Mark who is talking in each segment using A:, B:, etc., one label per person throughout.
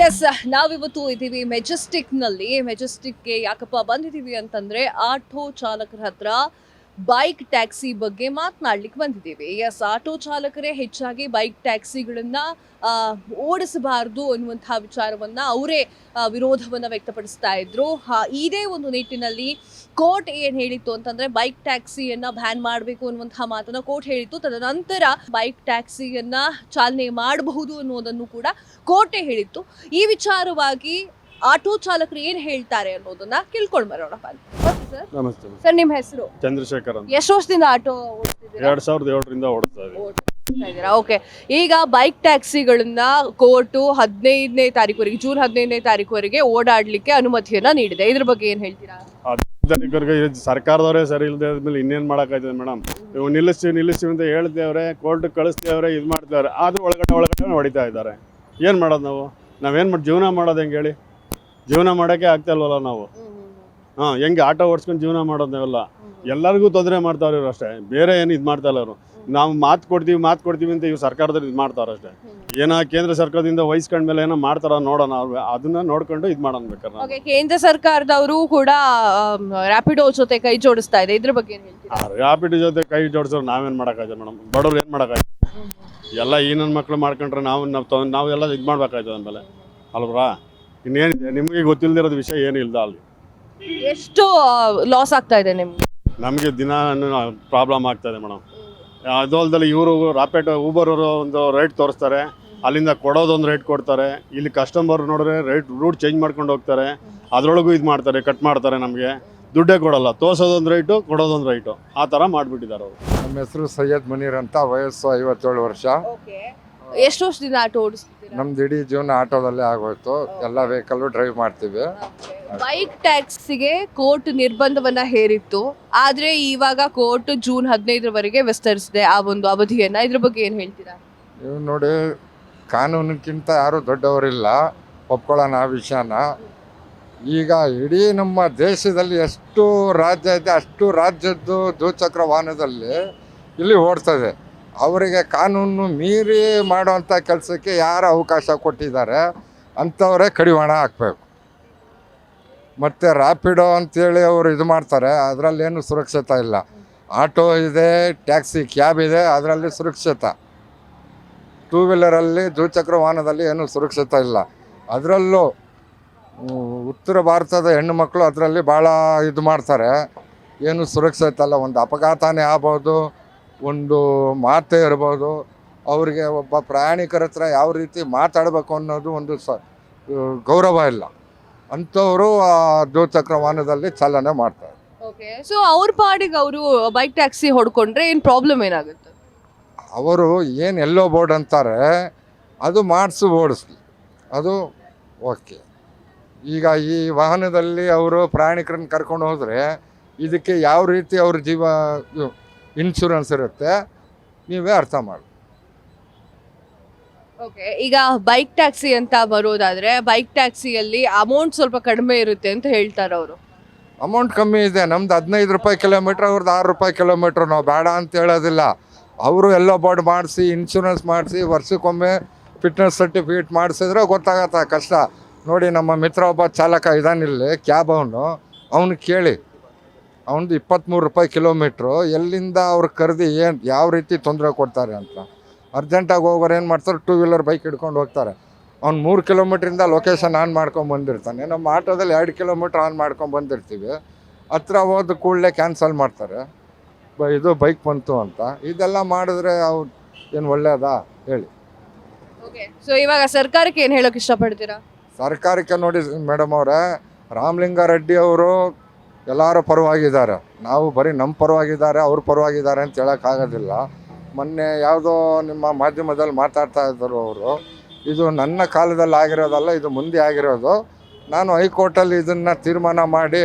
A: S, ನಾವಿವತ್ತು ಇದ್ದೀವಿ ಮೆಜೆಸ್ಟಿಕ್ಗೆ ಯಾಕಪ್ಪ ಬಂದಿದ್ದೀವಿ ಅಂತಂದ್ರೆ ಆಟೋ ಚಾಲಕರ ಹತ್ರ ಬೈಕ್ ಟ್ಯಾಕ್ಸಿ ಬಗ್ಗೆ ಮಾತನಾಡ್ಲಿಕ್ಕೆ ಬಂದಿದ್ದೀವಿ. ಎಸ್, ಆಟೋ ಚಾಲಕರೇ ಹೆಚ್ಚಾಗಿ ಬೈಕ್ ಟ್ಯಾಕ್ಸಿಗಳನ್ನ ಓಡಿಸಬಾರದು ಅನ್ನುವಂತಹ ವಿಚಾರವನ್ನ ಅವರೇ ವಿರೋಧವನ್ನ ವ್ಯಕ್ತಪಡಿಸ್ತಾ ಇದ್ರು. ಇದೇ ಒಂದು ನಿಟ್ಟಿನಲ್ಲಿ ಕೋರ್ಟ್ ಏನ್ ಹೇಳಿತ್ತು ಅಂತಂದ್ರೆ ಬೈಕ್ ಟ್ಯಾಕ್ಸಿಯನ್ನ ಬ್ಯಾನ್ ಮಾಡಬೇಕು ಅನ್ನುವಂತಹ ಮಾತನ್ನ ಕೋರ್ಟ್ ಹೇಳಿತ್ತು. ತದನಂತರ ಬೈಕ್ ಟ್ಯಾಕ್ಸಿಯನ್ನ ಚಾಲನೆ ಮಾಡಬಹುದು ಅನ್ನೋದನ್ನು ಕೂಡ ಕೋರ್ಟೇ ಹೇಳಿತ್ತು. ಈ ವಿಚಾರವಾಗಿ ಆಟೋ ಚಾಲಕರು ಏನ್ ಹೇಳ್ತಾರೆ ಅನ್ನೋದನ್ನ ಕೇಳ್ಕೊಂಡ್ ಬರೋಣ.
B: ನಮಸ್ತೆ
A: ಸರ್, ನಿಮ್ಮ ಹೆಸರು?
B: ಚಂದ್ರಶೇಖರ್ ಅಂತ.
A: ಎಷ್ಟು ವರ್ಷದಿಂದ ಆಟೋ ಓಡಿಸ್ತಿದ್ದೀರಾ?
B: 2007ರಿಂದ ಓಡಿಸ್ತಾ ಇದ್ದೀವಿ.
A: ಓಕೆ, ಈಗ ಬೈಕ್ ಟ್ಯಾಕ್ಸಿಗಳನ್ನ ಕೋರ್ಟು 15ನೇ ತಾರೀಕುವರೆಗೆ, ಜೂನ್ 15ನೇ ತಾರೀಕುವರೆಗೆ ಓಡಾಡ್ಲಿಕ್ಕೆ ಅನುಮತಿಯನ್ನ ನೀಡಿದೆ. ಇದ್ರ ಬಗ್ಗೆ ಏನ್ ಹೇಳ್ತೀರಾ?
B: 15 ತಾರೀಕುವರೆಗೆ ಸರ್ಕಾರದವರೇ ಸರಿ ಇಲ್ಲದೆ ಆದ್ಮೇಲೆ ಇನ್ನೇನ್ ಮಾಡಕ್ಕಾಯ್ತದೆ ಮೇಡಮ್? ಇವು ನಿಲ್ಲಿಸ್ತೀವಿ ಅಂತ ಹೇಳ್ತೇವ್ರೆ, ಕೋರ್ಟ್ ಕಳಿಸ್ತೇವ್ರೆ, ಇದು ಮಾಡ್ತೇವ್ರೆ, ಆದ್ರೂ ಒಳಗಡೆ ಹೊಡಿತಾ ಇದ್ದಾರೆ. ಏನ್ ಮಾಡೋದು ನಾವೇನ್ ಮಾಡಿ ಜೀವನ ಮಾಡೋದು? ಹೆಂಗೆ ಹೇಳಿ? ಜೀವನ ಮಾಡೋಕ್ಕೆ ಆಗ್ತಾ ಇಲ್ವಲ್ಲ ನಾವು. ಹೆಂಗೆ ಆಟೋ ಓಡಿಸ್ಕೊಂಡು ಜೀವನ ಮಾಡೋದು ನಾವೆಲ್ಲ? ಎಲ್ಲರಿಗೂ ತೊಂದರೆ ಮಾಡ್ತಾವ್ರೆ ಇವ್ರು ಅಷ್ಟೇ, ಬೇರೆ ಏನು ಇದು ಮಾಡ್ತಾ ಇಲ್ಲ ಅವರು. ನಾವು ಮಾತು ಕೊಡ್ತೀವಿ ಅಂತ ಇವ್ರು ಸರ್ಕಾರದಲ್ಲಿ ಇದು ಮಾಡ್ತಾರೆ ಅಷ್ಟೇ. ಏನೋ ಕೇಂದ್ರ ಸರ್ಕಾರದಿಂದ ವಹಿಸ್ಕೊಂಡ್ಮೇಲೆ ಏನೋ ಮಾಡ್ತಾರ ನೋಡೋಣ, ಅದನ್ನ ನೋಡ್ಕೊಂಡು ಇದು ಮಾಡೋಣ ಬೇಕಾದ್ರೆ.
A: ಕೇಂದ್ರ ಸರ್ಕಾರದವರು ಕೂಡ ರ್ಯಾಪಿಡೋ ಜೊತೆ ಕೈ ಜೋಡಿಸ್ತಾ ಇದೆ, ಇದ್ರ ಬಗ್ಗೆ ಏನ್ ಹೇಳ್ತೀರಾ?
B: ರ್ಯಾಪಿಡ್ ಜೊತೆ ಕೈ ಜೋಡಿಸೋರು ನಾವೇನ್ ಮಾಡೋಕ್ಕಾಯ್ತದೆ ಮೇಡಮ್? ಬಡವ್ರು ಏನ್ ಮಾಡೋಕ್ಕಾಯ್ತು? ಎಲ್ಲ ಈ ನನ್ನ ಮಕ್ಳು ಮಾಡ್ಕೊಂಡ್ರೆ ನಾವೆಲ್ಲ ಇದು ಮಾಡ್ಬೇಕಾಯ್ತದೆ ಅಂದಮೇಲೆ ಅಲ್ವಾ? ಇನ್ನೇನಿದೆ ನಿಮಗೆ ಗೊತ್ತಿಲ್ದಿರೋದು ವಿಷಯ ಏನು ಇಲ್ದ ಅಲ್ಲಿ.
A: ಎಷ್ಟು ಲಾಸ್ ಆಗ್ತಾ ಇದೆ ನಿಮ್ಗೆ?
B: ನಮಗೆ ದಿನ ಪ್ರಾಬ್ಲಮ್ ಆಗ್ತಾಯಿದೆ ಮೇಡಮ್. ಅದು ಅಲ್ದಲ್ಲಿ ಇವರು ರಾಪಿಡ್ ಊಬರ್ ಅವರು ಒಂದು ರೇಟ್ ತೋರಿಸ್ತಾರೆ, ಅಲ್ಲಿಂದ ಕೊಡೋದೊಂದು ರೇಟ್ ಕೊಡ್ತಾರೆ, ಇಲ್ಲಿ ಕಸ್ಟಮರ್ ನೋಡಿದ್ರೆ ರೂಟ್ ಚೇಂಜ್ ಮಾಡ್ಕೊಂಡು ಹೋಗ್ತಾರೆ, ಅದರೊಳಗೂ ಇದು ಮಾಡ್ತಾರೆ, ಕಟ್ ಮಾಡ್ತಾರೆ, ನಮಗೆ ದುಡ್ಡೇ ಕೊಡಲ್ಲ, ತೋರಿಸೋದೊಂದು ರೈಟು ಕೊಡೋದೊಂದು ರೈಟು, ಆ ಥರ ಮಾಡಿಬಿಟ್ಟಿದ್ದಾರೆ ಅವರು.
C: ನಮ್ಮ ಹೆಸರು ಸೈಯದ್ ಮುನೀರ್ ಅಂತ, ವಯಸ್ಸು 57 ವರ್ಷ.
A: ಎಷ್ಟು ವರ್ಷದಿಂದ ಆಟೋ ಓಡಿಸ್ತಿದ್ದೀರಾ?
C: ನಮ್ದು ಇಡೀ ಜೀವನ ಆಟೋದಲ್ಲೇ ಆಗೋಯ್ತು. ಎಲ್ಲ ವೆಹಿಕಲ್ ಡ್ರೈವ್ ಮಾಡ್ತೀವಿ.
A: ಬೈಕ್ ಟ್ಯಾಕ್ಸಿಗೆ ಕೋರ್ಟ್ ನಿರ್ಬಂಧವನ್ನ ಹೇರಿತ್ತು, ಆದ್ರೆ ಇವಾಗ ಕೋರ್ಟ್ ಜೂನ್ 15ರವರೆಗೆ ವಿಸ್ತರಿಸಿದೆ ಆ ಒಂದು ಅವಧಿಯನ್ನ. ಇದ್ರ ಬಗ್ಗೆ ಏನ್ ಹೇಳ್ತೀರಾ?
C: ನೀವು ನೋಡಿ, ಕಾನೂನಿಗಿಂತ ಯಾರು ದೊಡ್ಡವರಿಲ್ಲ, ಒಪ್ಕೊಳ್ಳೋಣ ಆ ವಿಷಯನ. ಈಗ ಇಡೀ ನಮ್ಮ ದೇಶದಲ್ಲಿ ಎಷ್ಟು ರಾಜ್ಯ ಇದೆ, ಅಷ್ಟು ರಾಜ್ಯದ್ದು ದ್ವಿಚಕ್ರ ವಾಹನದಲ್ಲಿ ಇಲ್ಲಿ ಓಡ್ತದೆ. ಅವರಿಗೆ ಕಾನೂನು ಮೀರಿ ಮಾಡೋವಂಥ ಕೆಲಸಕ್ಕೆ ಯಾರು ಅವಕಾಶ ಕೊಟ್ಟಿದ್ದಾರೆ ಅಂಥವರೇ ಕಡಿವಾಣ ಹಾಕಬೇಕು. ಮತ್ತು ರ್ಯಾಪಿಡೋ ಅಂತೇಳಿ ಅವರು ಇದು ಮಾಡ್ತಾರೆ, ಅದರಲ್ಲೇನು ಸುರಕ್ಷತೆ ಇಲ್ಲ. ಆಟೋ ಇದೆ, ಟ್ಯಾಕ್ಸಿ ಕ್ಯಾಬ್ ಇದೆ, ಅದರಲ್ಲಿ ಸುರಕ್ಷತೆ. ಟೂ ವೀಲರಲ್ಲಿ ದ್ವಿಚಕ್ರ ವಾಹನದಲ್ಲಿ ಏನು ಸುರಕ್ಷತೆ ಇಲ್ಲ. ಅದರಲ್ಲೂ ಉತ್ತರ ಭಾರತದ ಹೆಣ್ಣು ಮಕ್ಕಳು ಅದರಲ್ಲಿ ಭಾಳ ಇದು ಮಾಡ್ತಾರೆ, ಏನು ಸುರಕ್ಷತೆ ಇಲ್ಲ. ಒಂದು ಅಪಘಾತನೇ ಆಗ್ಬೋದು, ಒಂದು ಮಾತೇ ಇರ್ಬೋದು. ಅವರಿಗೆ ಒಬ್ಬ ಪ್ರಯಾಣಿಕರ ಹತ್ರ ಯಾವ ರೀತಿ ಮಾತಾಡಬೇಕು ಅನ್ನೋದು ಒಂದು ಗೌರವ ಇಲ್ಲ. ಅಂಥವರು ಆ ದ್ವಿಚಕ್ರ ವಾಹನದಲ್ಲಿ ಚಾಲನೆ ಮಾಡ್ತಾರೆ.
A: ಓಕೆ, ಸೊ ಅವ್ರ ಪಾಡಿಗೆ ಅವರು ಬೈಕ್ ಟ್ಯಾಕ್ಸಿ ಹೊಡ್ಕೊಂಡ್ರೆ ಏನು ಪ್ರಾಬ್ಲಮ್ ಏನಾಗುತ್ತೆ?
C: ಅವರು ಏನು ಎಲ್ಲೋ ಬೋರ್ಡ್ ಅಂತಾರೆ ಅದು ಓಡಿಸ್ಲಿ, ಅದು ಓಕೆ. ಈಗ ಈ ವಾಹನದಲ್ಲಿ ಅವರು ಪ್ರಯಾಣಿಕರನ್ನು ಕರ್ಕೊಂಡು ಹೋದರೆ ಇದಕ್ಕೆ ಯಾವ ರೀತಿ ಅವ್ರ ಜೀವ ಇನ್ಶೂರೆನ್ಸ್ ಇರುತ್ತೆ ನೀವೇ ಅರ್ಥ ಮಾಡಿ.
A: ಓಕೆ, ಈಗ ಬೈಕ್ ಟ್ಯಾಕ್ಸಿ ಅಂತ ಬರೋದಾದ್ರೆ ಬೈಕ್ ಟ್ಯಾಕ್ಸಿಯಲ್ಲಿ ಅಮೌಂಟ್ ಸ್ವಲ್ಪ ಕಡಿಮೆ ಇರುತ್ತೆ ಅಂತ ಹೇಳ್ತಾರೆ ಅವರು.
C: ಅಮೌಂಟ್ ಕಮ್ಮಿ ಇದೆ, ನಮ್ದು 15 ರೂಪಾಯಿ ಕಿಲೋಮೀಟ್ರ್, ಅವ್ರದ್ದು 6 ರೂಪಾಯಿ ಕಿಲೋಮೀಟ್ರ್. ನಾವು ಬೇಡ ಅಂತ ಹೇಳೋದಿಲ್ಲ. ಅವರು ಎಲ್ಲೋ ಬೋರ್ಡ್ ಮಾಡಿಸಿ, ಇನ್ಶೂರೆನ್ಸ್ ಮಾಡಿಸಿ, ವರ್ಷಕ್ಕೊಮ್ಮೆ ಫಿಟ್ನೆಸ್ ಸರ್ಟಿಫಿಕೇಟ್ ಮಾಡಿಸಿದ್ರೆ ಗೊತ್ತಾಗತ್ತೆ ಕಷ್ಟ. ನೋಡಿ, ನಮ್ಮ ಮಿತ್ರ ಒಬ್ಬ ಚಾಲಕ ಇದಾನಿಲ್ಲಿ, ಕ್ಯಾಬ್ ಅವನು ಕೇಳಿ, ಅವನದು 23 ರೂಪಾಯಿ ಕಿಲೋಮೀಟ್ರು. ಎಲ್ಲಿಂದ ಅವ್ರು ಕರೆದು ಯಾವ ರೀತಿ ತೊಂದರೆ ಕೊಡ್ತಾರೆ ಅಂತ. ಅರ್ಜೆಂಟಾಗಿ ಹೋಗೋರು ಏನು ಮಾಡ್ತಾರೆ, 2 ವೀಲರ್ ಬೈಕ್ ಹಿಡ್ಕೊಂಡು ಹೋಗ್ತಾರೆ. ಅವ್ನು 3 ಕಿಲೋಮೀಟ್ರಿಂದ ಲೊಕೇಶನ್ ಆನ್ ಮಾಡ್ಕೊಂಡು ಬಂದಿರ್ತಾನೆ. ನಮ್ಮ ಆಟೋದಲ್ಲಿ 2 ಕಿಲೋಮೀಟ್ರ್ ಆನ್ ಮಾಡ್ಕೊಂಡು ಬಂದಿರ್ತೀವಿ. ಹತ್ರ ಹೋದ ಕೂಡಲೇ ಕ್ಯಾನ್ಸಲ್ ಮಾಡ್ತಾರೆ, ಇದು ಬೈಕ್ ಬಂತು ಅಂತ. ಇದೆಲ್ಲ ಮಾಡಿದ್ರೆ ಅವ್ರು ಏನು ಒಳ್ಳೆಯದಾ ಹೇಳಿ?
A: ಓಕೆ, ಸೊ ಇವಾಗ ಸರ್ಕಾರಕ್ಕೆ ಏನು ಹೇಳೋಕೆ ಇಷ್ಟಪಡ್ತೀರಾ?
C: ಸರ್ಕಾರಕ್ಕೆ ನೋಡಿ ಮೇಡಮ್ ಅವರೇ, ರಾಮಲಿಂಗಾರೆಡ್ಡಿ ಅವರು ಎಲ್ಲರ ಪರವಾಗಿದ್ದಾರೆ. ನಾವು ಬರೀ ನಮ್ಮ ಪರವಾಗಿದ್ದಾರೆ, ಅವ್ರ ಪರವಾಗಿದ್ದಾರೆ ಅಂತ ಹೇಳೋಕ್ಕಾಗೋದಿಲ್ಲ. ಮೊನ್ನೆ ಯಾವುದೋ ನಿಮ್ಮ ಮಾಧ್ಯಮದಲ್ಲಿ ಮಾತಾಡ್ತಾ ಇದ್ದರು ಅವರು. ಇದು ನನ್ನ ಕಾಲದಲ್ಲಿ ಆಗಿರೋದಲ್ಲ, ಇದು ಮುಂದೆ ಆಗಿರೋದು. ನಾನು ಹೈಕೋರ್ಟಲ್ಲಿ ಇದನ್ನು ತೀರ್ಮಾನ ಮಾಡಿ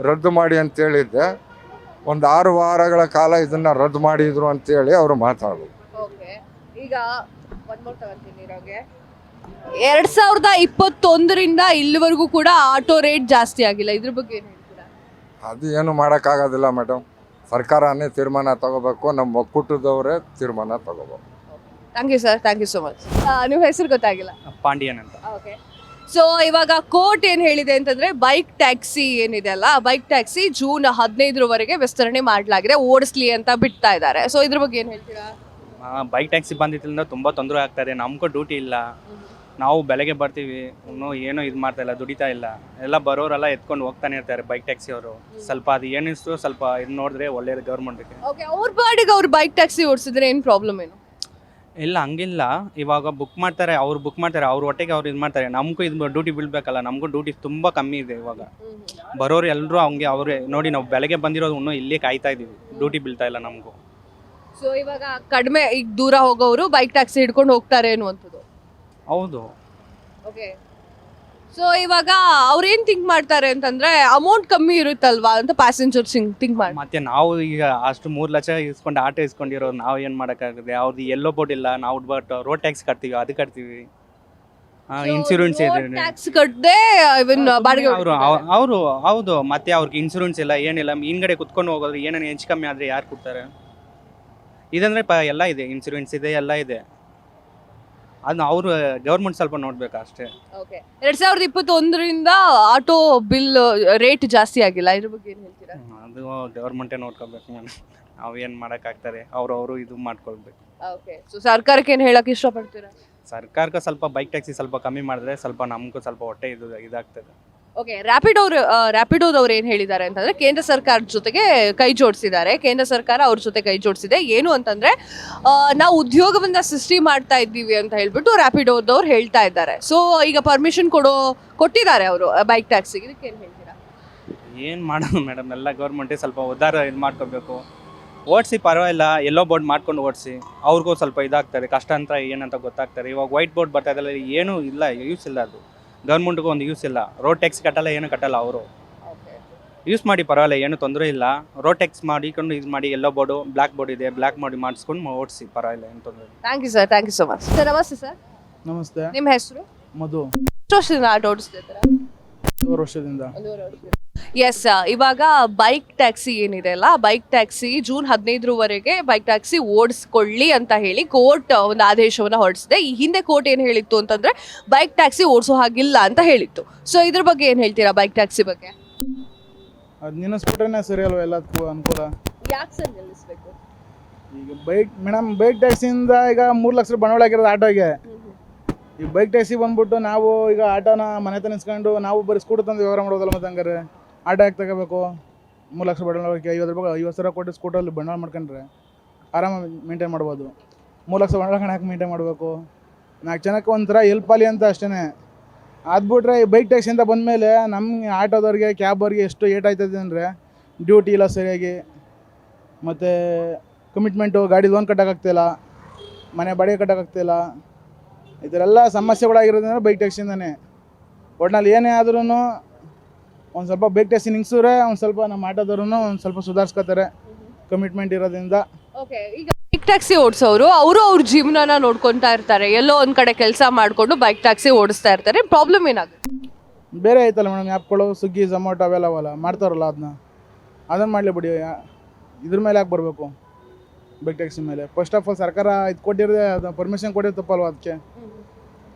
C: ರದ್ದು ಮಾಡಿ ಅಂತೇಳಿದ್ದೆ. ಒಂದು 6 ವಾರಗಳ ಕಾಲ ಇದನ್ನು ರದ್ದು ಮಾಡಿದ್ರು ಅಂತೇಳಿ ಅವರು ಮಾತಾಡೋದು.
A: ಓಕೆ, ಈಗ 2021ರಿಂದ ಇಲ್ಲಿವರೆಗೂ ಕೂಡ ಆಟೋ ರೇಟ್ ಜಾಸ್ತಿ ಆಗಿಲ್ಲ, ಇದ್ರ ಬಗ್ಗೆ ಏನು ಹೇಳ್ತೀರಾ?
C: ಅದು ಏನು ಮಾಡೋಕ್ಕಾಗೋದಿಲ್ಲ ಮೇಡಮ್, ಸರ್ಕಾರನೇ ತೀರ್ಮಾನ ತಗೋಬೇಕು, ನಮ್ಮ ಒಕ್ಕೂಟದವರೇ ತೀರ್ಮಾನ ತಗೋಬೇಕು.
A: Thank you sir, thank you so much. ನಿಮ್ಮ ಹೆಸರು ಗೊತ್ತಾಗಿಲ್ಲ?
D: ಪಾಂಡಿಯನ್ ಅಂತ.
A: ಓಕೆ, ಸೊ ಇವಾಗ ಕೋರ್ಟ್ ಏನ್ ಹೇಳಿದೆ ಅಂತಂದ್ರೆ ಬೈಕ್ ಟ್ಯಾಕ್ಸಿ ಏನಿದೆ ಅಲ್ಲ, ಬೈಕ್ ಟ್ಯಾಕ್ಸಿ ಜೂನ್ 15ರವರೆಗೆ ವಿಸ್ತರಣೆ ಮಾಡಲಾಗಿದೆ, ಓಡಿಸ್ಲಿ ಅಂತ ಬಿಡ್ತಾ ಇದ್ದಾರೆ. ಸೊ ಇದ್ರ ಬಗ್ಗೆ ಏನ್ ಹೇಳ್ತೀರಾ?
D: ಬೈಕ್ ಟ್ಯಾಕ್ಸಿ ಬಂದಿದ್ದರಿಂದ ತುಂಬ ತೊಂದರೆ ಆಗ್ತಾಯಿದೆ. ನಮಗೂ ಡ್ಯೂಟಿ ಇಲ್ಲ, ನಾವು ಬೆಳಗ್ಗೆ ಬರ್ತೀವಿ, ಇನ್ನೂ ಏನೂ ಇದು ಮಾಡ್ತಾ ಇಲ್ಲ, ದುಡಿತಾ ಇಲ್ಲ. ಎಲ್ಲ ಬರೋರೆಲ್ಲ ಎತ್ಕೊಂಡು ಹೋಗ್ತಾನೆ ಇರ್ತಾರೆ ಬೈಕ್ ಟ್ಯಾಕ್ಸಿ ಅವರು. ಸ್ವಲ್ಪ ಅದು ಏನಿಸ್ತು ಸ್ವಲ್ಪ ಇದು ನೋಡಿದ್ರೆ ಒಳ್ಳೆಯದು ಗೌರ್ಮೆಂಟ್ಗೆ.
A: ಓಕೆ, ಅವ್ರ ಬಾಡಿಗೆ ಅವ್ರು ಬೈಕ್ ಟ್ಯಾಕ್ಸಿ ಓಡಿಸಿದ್ರೆ ಏನು ಪ್ರಾಬ್ಲಮ್ ಏನು?
D: ಇಲ್ಲ ಹಂಗಿಲ್ಲ, ಇವಾಗ ಬುಕ್ ಮಾಡ್ತಾರೆ, ಅವ್ರ ಹೊಟ್ಟೆಗೆ ಅವ್ರು ಇದು ಮಾಡ್ತಾರೆ. ನಮಗೂ ಇದು ಡ್ಯೂಟಿ ಬೀಳ್ಬೇಕಲ್ಲ, ನಮಗೂ ಡ್ಯೂಟಿ ತುಂಬ ಕಮ್ಮಿ ಇದೆ ಇವಾಗ. ಬರೋರು ಎಲ್ಲರೂ ಹಂಗೆ ಅವರೇ ನೋಡಿ, ನಾವು ಬೆಳಗ್ಗೆ ಬಂದಿರೋದು ಇನ್ನೂ ಇಲ್ಲೇ ಕಾಯ್ತಾ ಇದ್ದೀವಿ, ಡ್ಯೂಟಿ ಬೀಳ್ತಾ ಇಲ್ಲ ನಮಗೂ.
A: ಸೊ ಇವಾಗ ಕಡಿಮೆ ಈಗ ದೂರ ಹೋಗೋರು ಬೈಕ್ ಟ್ಯಾಕ್ಸಿ ಹಿಡ್ಕೊಂಡು ಹೋಗ್ತಾರೆ ಅನ್ನುವಂಥದ್ದು.
D: ಹೌದು.
A: ಓಕೆ, ಸೊ ಇವಾಗ ಅವ್ರೇನ್ ಥಿಂಕ್ ಮಾಡ್ತಾರೆ ಅಂತಂದ್ರೆ ಅಮೌಂಟ್ ಕಮ್ಮಿ ಇರುತ್ತಲ್ವಾ ಅಂತ ಪ್ಯಾಸೆಂಜರ್ಸ್ ಥಿಂಕ್ ಮಾಡಿ.
D: ಮತ್ತೆ ನಾವು ಈಗ ಅಷ್ಟು 3 ಲಕ್ಷ ಇಸ್ಕೊಂಡು ಆಟೋ ಇಸ್ಕೊಂಡಿರೋದು ನಾವು ಏನು ಮಾಡೋಕ್ಕಾಗುತ್ತೆ? ಅವ್ರದ್ದು ಎಲ್ಲೋ ಬೋರ್ಡ್ ಇಲ್ಲ, ನಾವು ಬಟ್ ರೋಡ್ ಟ್ಯಾಕ್ಸ್ ಕಟ್ತೀವಿ, ಅದು ಕಟ್ತೀವಿ, ಇನ್ಶೂರೆನ್ಸ್ ಇದೆ,
A: ಟ್ಯಾಕ್ಸ್ ಕಟ್ಟದೆ ಇವನ್ ಬಾಡಿಗೆ
D: ಅವರು ಹೌದು. ಮತ್ತೆ ಅವ್ರಿಗೆ ಇನ್ಶೂರೆನ್ಸ್ ಇಲ್ಲ, ಏನಿಲ್ಲ. ಹಿಂದ್ಗಡೆ ಕುತ್ಕೊಂಡು ಹೋಗೋದ್ರೆ ಏನೇನು ಹೆಚ್ಚು ಕಮ್ಮಿ ಆದರೆ ಯಾರು ಕೊಡ್ತಾರೆ? ಇದಂದರೆ ಎಲ್ಲ ಇದೆ, ಇನ್ಶೂರೆನ್ಸ್ ಇದೆ, ಎಲ್ಲ ಇದೆ. ಅದನ್ನ ಅವರು ಗೌರ್ಮೆಂಟ್ ಸ್ವಲ್ಪ ನೋಡ್ಬೇಕು ಅಷ್ಟೇ.
A: ಓಕೆ, 2021ರಿಂದ ಆಟೋ ಬಿಲ್ ರೇಟ್ ಜಾಸ್ತಿ ಆಗಿಲ್ಲ, ಇದ್ರ ಬಗ್ಗೆ ಏನು ಹೇಳ್ತೀರಾ?
D: ಅದು ಗೌರ್ಮೆಂಟೇ ನೋಡ್ಕೋಬೇಕು ಮೇಡಮ್, ನಾವು ಏನು ಮಾಡೋಕ್ಕಾಗ್ತಾರೆ? ಅವರು ಇದು ಮಾಡ್ಕೊಳ್ಬೇಕು.
A: ಓಕೆ, ಸೊ ಸರ್ಕಾರಕ್ಕೆ ಏನು ಹೇಳಕ್ಕೆ ಇಷ್ಟಪಡ್ತೀರಾ?
D: ಸರ್ಕಾರಕ್ಕೆ ಸ್ವಲ್ಪ ಬೈಕ್ ಟ್ಯಾಕ್ಸಿ ಸ್ವಲ್ಪ ಕಮ್ಮಿ ಮಾಡಿದ್ರೆ ಸ್ವಲ್ಪ ನಮಗೂ ಸ್ವಲ್ಪ ಹೊಟ್ಟೆ ಇದಾಗ್ತದೆ.
A: ಓಕೆ, ರ್ಯಾಪಿಡೋದವ್ರು ಏನು ಹೇಳಿದ್ದಾರೆ ಅಂತಂದ್ರೆ ಕೇಂದ್ರ ಸರ್ಕಾರದ ಜೊತೆಗೆ ಕೈ ಜೋಡಿಸಿದ್ದಾರೆ. ಕೇಂದ್ರ ಸರ್ಕಾರ ಅವ್ರ ಜೊತೆ ಕೈ ಜೋಡಿಸಿದೆ. ಏನು ಅಂತಂದ್ರೆ ನಾವು ಉದ್ಯೋಗವನ್ನ ಸೃಷ್ಟಿ ಮಾಡ್ತಾ ಇದ್ದೀವಿ ಅಂತ ಹೇಳ್ಬಿಟ್ಟು ರ್ಯಾಪಿಡೋದವ್ರು ಹೇಳ್ತಾ ಇದ್ದಾರೆ. ಸೊ ಈಗ ಪರ್ಮಿಷನ್ ಕೊಟ್ಟಿದ್ದಾರೆ ಅವರು ಬೈಕ್ ಟ್ಯಾಕ್ಸಿಗೆ. ಇದಕ್ಕೆ ಏನು ಹೇಳ್ತೀರಾ?
D: ಏನು ಮಾಡೋದು ಮೇಡಮ್, ಎಲ್ಲ ಗೌರ್ಮೆಂಟೇ ಸ್ವಲ್ಪ ಉದ್ದಾರ ಇದು ಮಾಡ್ಕೋಬೇಕು. ಓಡಿಸಿ ಪರವಾಗಿಲ್ಲ, ಎಲ್ಲೋ ಬೋರ್ಡ್ ಮಾಡ್ಕೊಂಡು ಓಡಿಸಿ, ಅವ್ರಿಗೂ ಸ್ವಲ್ಪ ಇದಾಗ್ತದೆ, ಕಷ್ಟ ಅಂತ ಏನಂತ ಗೊತ್ತಾಗ್ತಾರೆ. ಇವಾಗ ವೈಟ್ ಬೋರ್ಡ್ ಬರ್ತಾ ಇದೆಲ್ಲ, ಏನೂ ಇಲ್ಲ, ಯೂಸ್ ಇಲ್ಲ. ಅದು ಗೌರ್ಮೆಂಟ್ಗೂ ಒಂದು ಯೂಸ್ ಇಲ್ಲ. ರೋಡ್ ಟ್ಯಾಕ್ಸ್ ಕಟ್ಟಲ್ಲ, ಏನು ಕಟ್ಟಲ್ಲ. ಅವರು ಯೂಸ್ ಮಾಡಿ ಪರವಾಗಿಲ್ಲ, ಏನು ತೊಂದರೆ ಇಲ್ಲ. ರೋಡ್ ಟ್ಯಾಕ್ಸ್ ಮಾಡಿಕೊಂಡು ಇದು ಮಾಡಿ, ಎಲ್ಲೋ ಬೋರ್ಡು ಬ್ಲ್ಯಾಕ್ ಬೋರ್ಡ್ ಇದೆ, ಬ್ಲ್ಯಾಕ್ ಮಾಡಿ ಮಾಡಿಸ್ಕೊಂಡು ಓಡಿಸಿ, ಪರವಾಗಿಲ್ಲ, ಏನು ತೊಂದರೆ ಇಲ್ಲ.
A: Thank you sir, thank you so much. Sir ನಮಸ್ತೆ ಸರ್.
E: ನಮಸ್ತೆ.
A: ನಿಮ್ಮ ಹೆಸರು?
E: ಮಧು.
A: ಎಷ್ಟು ವರ್ಷದಿಂದ ಆಟೋ ಓಡಿಸ್ತಿದ್ದೀರಾ?
E: 1 ವರ್ಷದಿಂದ.
A: ಎಸ್, ಇವಾಗ ಬೈಕ್ ಟ್ಯಾಕ್ಸಿ ಏನಿದೆ ಅಲ್ಲ, ಬೈಕ್ ಟ್ಯಾಕ್ಸಿ ಜೂನ್ 15ರವರೆಗೆ ಬೈಕ್ ಟ್ಯಾಕ್ಸಿ ಓಡಿಸ್ಕೊಳ್ಳಿ ಅಂತ ಹೇಳಿ ಕೋರ್ಟ್ ಒಂದು ಆದೇಶವನ್ನು ಹೊರಡಿಸಿದೆ. ಈ ಹಿಂದೆ ಕೋರ್ಟ್ ಏನು ಹೇಳಿತ್ತು ಅಂತಂದ್ರೆ ಬೈಕ್ ಟ್ಯಾಕ್ಸಿ ಓಡಿಸೋ ಹಾಗಿಲ್ಲ ಅಂತ ಹೇಳಿತ್ತು. ಸೊ ಇದ್ರ ಬಗ್ಗೆ ಏನು ಹೇಳ್ತೀರಾ ಬೈಕ್ ಟ್ಯಾಕ್ಸಿ ಬಗ್ಗೆ?
E: ಅದು ನಿಲ್ಲಿಸ್ಬಿಟ್ರೆ ಸರಿ ಅಲ್ವಾ, ಎಲ್ಲದಕ್ಕೂ ಅನುಕೂಲ.
A: ಯಾಕೆ ಸರ್ ನಿಲ್ಲಿಸ್ಬೇಕು?
E: ಈಗ ಬೈಕ್ ಟ್ಯಾಕ್ಸಿಯಿಂದ ಈಗ 3 ಲಕ್ಷ ಬಂಡವಾಳ ಆಗಿರೋದು ಆಟೋಗೆ. ಈ ಬೈಕ್ ಟ್ಯಾಕ್ಸಿ ಬಂದ್ಬಿಟ್ಟು ನಾವು ಈಗ ಆಟೋನ ಮನೆ ಹತ್ರ ನಿಲ್ಸ್ಕೊಂಡು ನಾವು ಬರೀ ಸ್ಕೂಟರ್ ತಂದು ವ್ಯವಹಾರ ಮಾಡೋದಲ್ಲ. ಮತ್ತೆ ಹಂಗಾರೆ ಆಟೋ ಯಾಕೆ ತಗೋಬೇಕು? 3 ಲಕ್ಷ ಬಂಡವಾಳಕ್ಕೆ 50 ಸಾವಿರ ಕೊಟ್ಟು ಸ್ಕೂಟರಲ್ಲಿ ಬಂಡವಾಳ ಮಾಡ್ಕೊಂಡ್ರೆ ಆರಾಮಾಗಿ ಮೇಂಟೈನ್ ಮಾಡ್ಬೋದು. 3 ಲಕ್ಷ ಬಂಡವಾಳ ಯಾಕೆ ಮೇಂಟೈನ್ ಮಾಡಬೇಕು? 4 ಜನಕ್ಕೆ ಒಂಥರ ಹೆಲ್ಪ್ ಆಗಲಿ ಅಂತ ಅಷ್ಟೇ. ಅದ್ಬಿಟ್ರೆ ಈ ಬೈಕ್ ಟ್ಯಾಕ್ಸಿ ಅಂತ ಬಂದಮೇಲೆ ನಮಗೆ ಆಟೋದವ್ರಿಗೆ ಕ್ಯಾಬವ್ರಿಗೆ ಎಷ್ಟು ಏಟ್ ಆಯ್ತದೆ ಅಂದರೆ ಡ್ಯೂಟಿ ಇಲ್ಲ ಸರಿಯಾಗಿ, ಮತ್ತು ಕಮಿಟ್ಮೆಂಟು, ಗಾಡಿ ಲೋನ್ ಕಟ್ಟೋಕ್ಕಾಗ್ತಿಲ್ಲ, ಮನೆ ಬಾಡಿಗೆ ಕಟ್ಟೋಕ್ಕಾಗ್ತಿಲ್ಲ. ಈ ಥರ ಎಲ್ಲ ಸಮಸ್ಯೆಗಳಾಗಿರೋದ್ರಿಂದ ಬೈಕ್ ಟ್ಯಾಕ್ಸಿಯಿಂದನೇ. ಒಟ್ನಲ್ಲಿ ಏನೇ ಆದ್ರೂ ಒಂದು ಸ್ವಲ್ಪ ಬೈಕ್ ಟ್ಯಾಕ್ಸಿ ನಿಂಗ್ಸಿದ್ರೆ ಒಂದು ಸ್ವಲ್ಪ ನಮ್ಮ ಆಟೋದವ್ರೂ ಒಂದು ಸ್ವಲ್ಪ ಸುಧಾರಿಸ್ಕೋತಾರೆ ಕಮಿಟ್ಮೆಂಟ್ ಇರೋದ್ರಿಂದ.
A: ಓಕೆ, ಈಗ ಬೈಕ್ ಟ್ಯಾಕ್ಸಿ ಓಡಿಸೋರು ಅವರು ಅವ್ರ ಜೀವನನ ನೋಡ್ಕೊತಾ ಇರ್ತಾರೆ, ಎಲ್ಲೋ ಒಂದು ಕಡೆ ಕೆಲಸ ಮಾಡಿಕೊಂಡು ಬೈಕ್ ಟ್ಯಾಕ್ಸಿ ಓಡಿಸ್ತಾ ಇರ್ತಾರೆ. ಪ್ರಾಬ್ಲಮ್ ಏನಾಗುತ್ತೆ?
E: ಬೇರೆ ಐತಲ್ಲ ಮೇಡಮ್, ಆ್ಯಪ್ಗಳು ಸ್ವಿಗ್ಗಿ ಝೊಮ್ಯಾಟೊ ಅವೆಲ್ಲ ಮಾಡ್ತಾರಲ್ಲ, ಅದನ್ನು ಮಾಡಲಿ ಬಿಡಿ. ಇದ್ರ ಮೇಲೆ ಯಾಕೆ ಬರಬೇಕು ಬೈಕ್ ಟ್ಯಾಕ್ಸಿ ಮೇಲೆ? ಫಸ್ಟ್ ಆಫ್ ಆಲ್ ಸರ್ಕಾರ ಇದು ಕೊಟ್ಟಿರೋದೇ, ಅದು ಪರ್ಮಿಷನ್ ಕೊಟ್ಟಿರೋ ತಪ್ಪಲ್ವ ಅದಕ್ಕೆ.